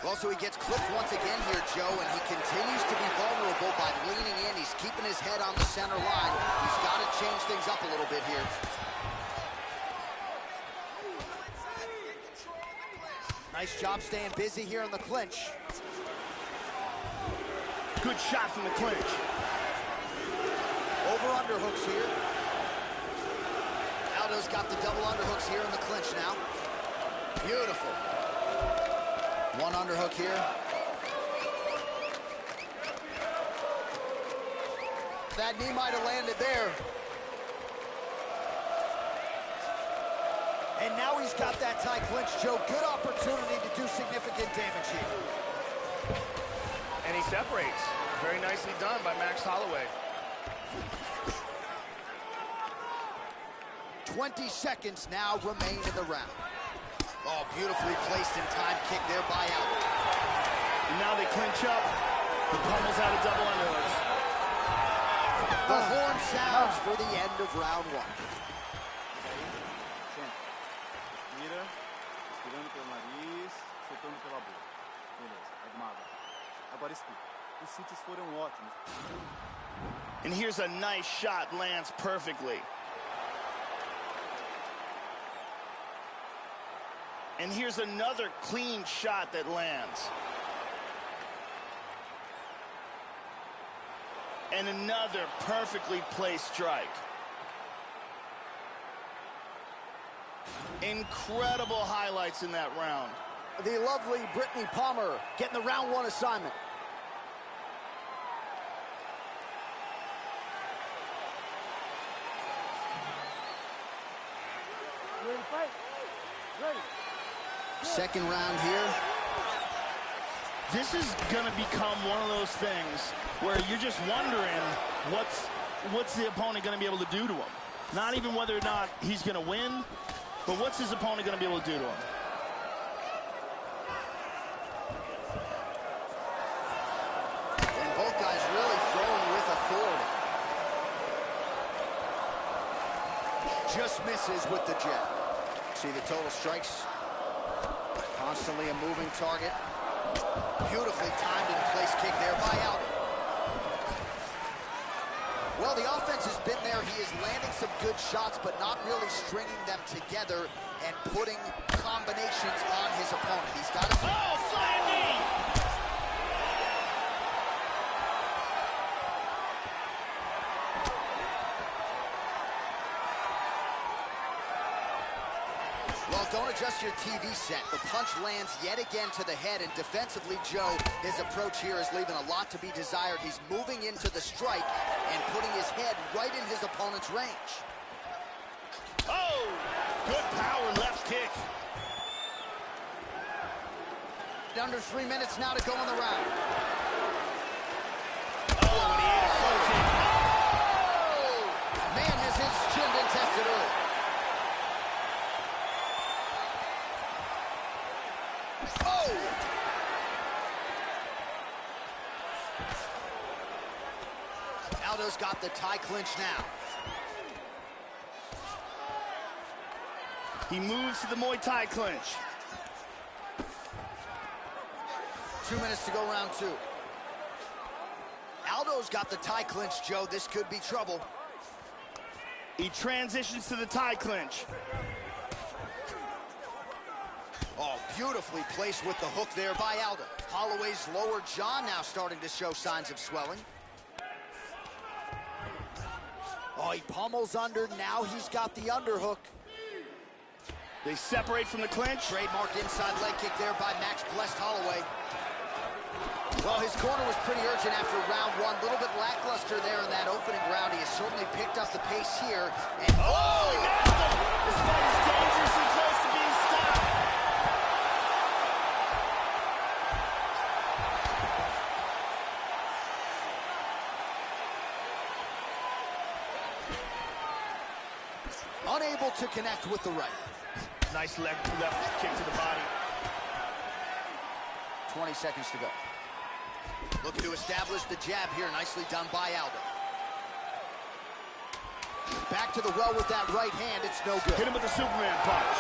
Also, he gets clipped once again here, Joe, and he continues to be vulnerable by leaning in. He's keeping his head on the center line. He's got to change things up a little bit here. Nice job staying busy here in the clinch. Good shot from the clinch. Over underhooks here. Aldo's got the double underhooks here in the clinch now. Beautiful. One underhook here. That knee might have landed there. And now he's got that tight clinch, Joe. Good opportunity to do significant damage here. And he separates. Very nicely done by Max Holloway. 20 seconds now remain in the round. Oh, beautifully placed and timed kick there by Aldo. And now they clinch up. He pummels out a double underhooks. The horn sounds for the end of round one. Respira, respirando pelo nariz, soltando pela boca. Beleza, pega uma água. Agora escuta. Os chutes foram ótimos. And here's a nice shot, lands perfectly. And here's another clean shot that lands. And another perfectly placed strike. Incredible highlights in that round. The lovely Brittany Palmer getting the round one assignment. Ready to fight? Ready. Second round here. This is gonna become one of those things where you're just wondering what's the opponent gonna be able to do to him. Not even whether or not he's gonna win, but what's his opponent gonna be able to do to him. And both guys really throwing with authority. Just misses with the jab. See the total strikes. Constantly a moving target. Beautifully timed and placed kick there by Aldo. Well, the offense has been there. He is landing some good shots, but not really stringing them together and putting combinations on his opponent. He's got to... Oh, flying knee! Well, don't adjust your TV set. The punch lands yet again to the head, and defensively, Joe, his approach here is leaving a lot to be desired. He's moving into the strike and putting his head right in his opponent's range. Oh, good power left kick. Under 3 minutes now to go in the round. Oh, and he ate a full kick. Oh! Man, has his chin been tested early. Oh! Aldo's got the tie clinch now. He moves to the Muay Thai clinch. 2 minutes to go, round two. Aldo's got the tie clinch, Joe. This could be trouble. He transitions to the tie clinch. Oh, beautifully placed with the hook there by Aldo. Holloway's lower jaw now starting to show signs of swelling. Oh, he pummels under. Now he's got the underhook. They separate from the clinch. Trademark inside leg kick there by Max Blessed Holloway. Well, his corner was pretty urgent after round one. A little bit lackluster there in that opening round. He has certainly picked up the pace here. And oh, he nailed him! This fight is dangerously close to being stopped. unable to connect with the right. Nice left kick to the body. 20 seconds to go. Looking to establish the jab here. Nicely done by Aldo. Back to the well with that right hand. It's no good. Hit him with the Superman punch.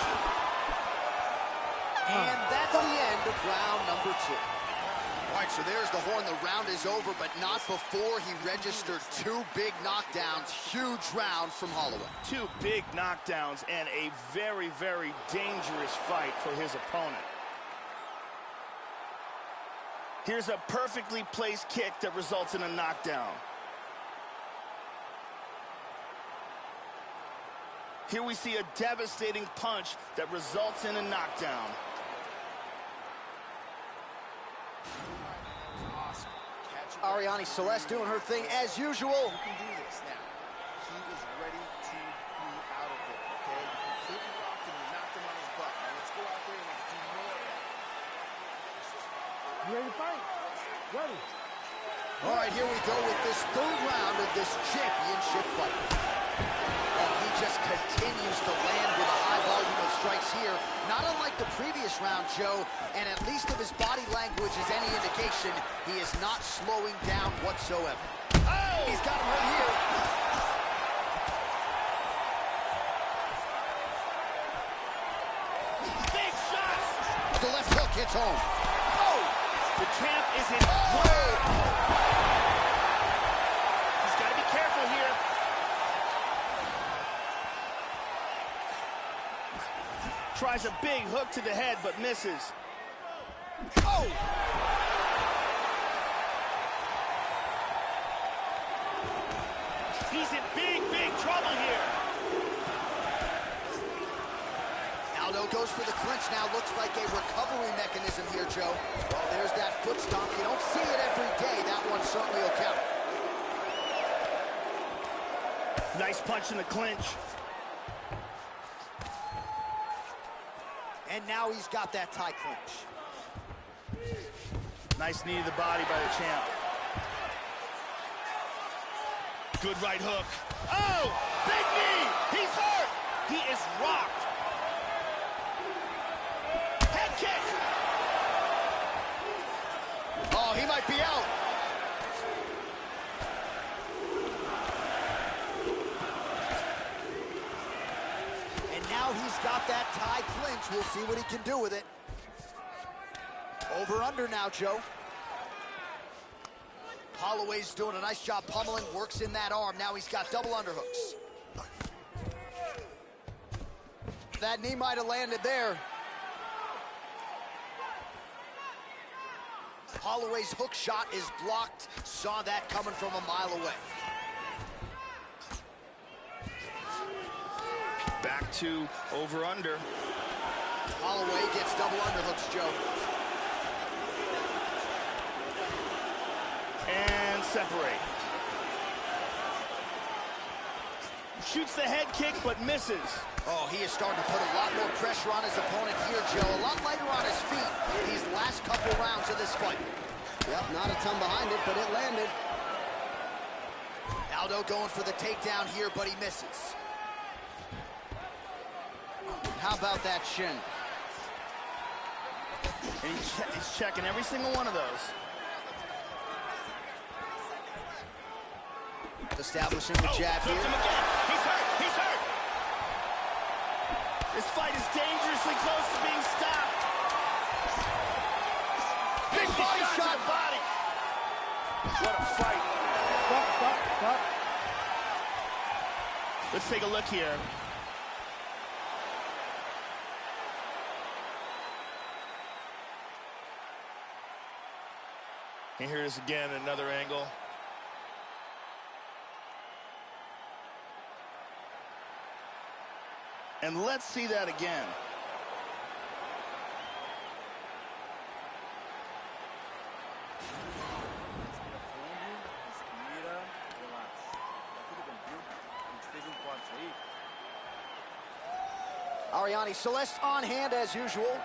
And that's the end of round number 2. All right, so there's the horn. The round is over, but not before he registered 2 big knockdowns. Huge round from Holloway. 2 big knockdowns and a very, very dangerous fight for his opponent. Here's a perfectly placed kick that results in a knockdown. Here we see a devastating punch that results in a knockdown. Awesome. Ariane Celeste doing her thing as usual. You can do this now. He is ready to be out of it, okay? You completely rocked him and knocked him on his butt. Now let's go out there and let's do more of that. You ready to fight? Ready. All right, here we go with this 3rd round of this championship fight. Oh, he just continues to land with a high volume of strikes here. Not unlike the previous round, Joe, and at least if his body language is any indication, he is not slowing down whatsoever. Oh! He's got him right here. Big shots! The left hook hits home. Oh! The champ is in. Oh! He's got to be careful here. Tries a big hook to the head, but misses. Oh! He's in big, big trouble here. Aldo goes for the clinch now. Looks like a recovery mechanism here, Joe. Well, there's that foot stomp. You don't see it every day. That one certainly will count. Nice punch in the clinch. And now he's got that tie clinch. Nice knee to the body by the champ. Good right hook. Oh! Big knee! He's hurt! He is rocked. Head kick! Oh, he might be out. And now he's got that tie clinch. We'll see what he can do with it. Over under now, Joe. Holloway's doing a nice job pummeling, works in that arm. Now he's got double underhooks. That knee might have landed there. Holloway's hook shot is blocked. Saw that coming from a mile away. Back to over-under. Holloway gets double underhooks, Joe. And separate. Shoots the head kick, but misses. Oh, he is starting to put a lot more pressure on his opponent here, Joe. A lot lighter on his feet these last couple rounds of this fight. Yep, not a ton behind it, but it landed. Aldo going for the takedown here, but he misses. How about that shin? And he's checking every single one of those. Establishing the jab here. Him again. He's hurt. He's hurt. This fight is dangerously close to being stopped. Big body shot to the body. What a fight. Stop. Let's take a look here. And here's again another angle. And let's see that again. Respira, relaxa. Tá tudo bem, viu? A gente fez corte aí. Ariane Celeste on hand as usual.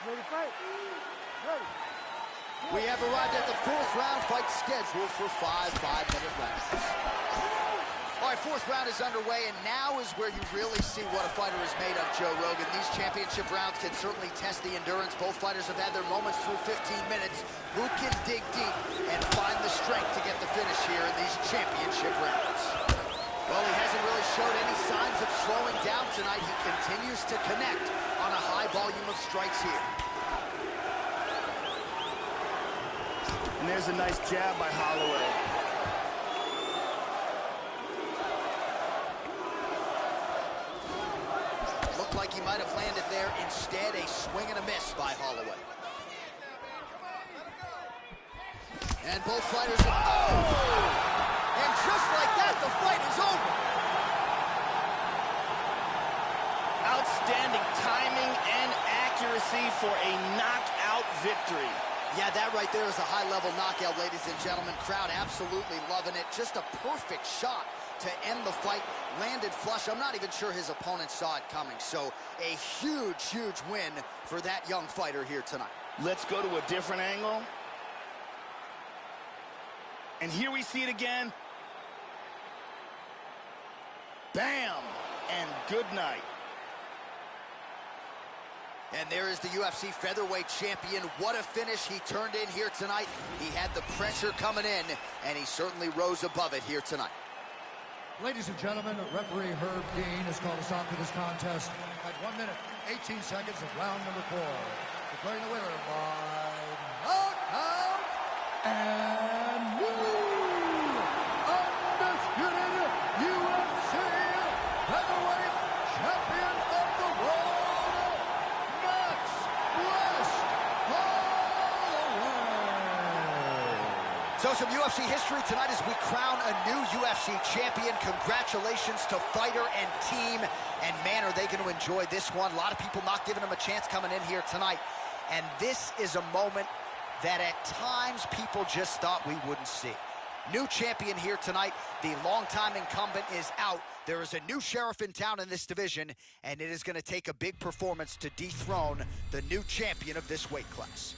Ready to fight? Ready. We have arrived at the fourth round, fight scheduled for 5 5-minute rounds. All right, fourth round is underway, and now is where you really see what a fighter is made of, Joe Rogan. These championship rounds can certainly test the endurance. Both fighters have had their moments through 15 minutes. Who can dig deep and find the strength to get the finish here in these championship rounds? Well, he hasn't really showed any signs of slowing down tonight. He continues to connect on a high volume of strikes here. And there's a nice jab by Holloway. Looked like he might have landed there. Instead, a swing and a miss by Holloway. And both fighters are... Oh! And just like that, the fight is over. Outstanding timing and accuracy for a knockout victory. Yeah, that right there is a high-level knockout, ladies and gentlemen. Crowd absolutely loving it. Just a perfect shot to end the fight, landed flush. I'm not even sure his opponent saw it coming. So a huge, huge win for that young fighter here tonight. Let's go to a different angle. And here we see it again. Bam! And good night. And there is the UFC featherweight champion. What a finish he turned in here tonight. He had the pressure coming in, and he certainly rose above it here tonight. Ladies and gentlemen, referee Herb Dean has called a stop to this contest at 1 minute, 18 seconds of round number 4. Declaring the winner by knockout and new undisputed UFC featherweight champion of the world, Holloway. So some UFC history tonight as we crown a new UFC champion. Congratulations to fighter and team. And man, are they going to enjoy this one. A lot of people not giving them a chance coming in here tonight. And this is a moment that at times people just thought we wouldn't see. New champion here tonight. The longtime incumbent is out. There is a new sheriff in town in this division, and it is going to take a big performance to dethrone the new champion of this weight class.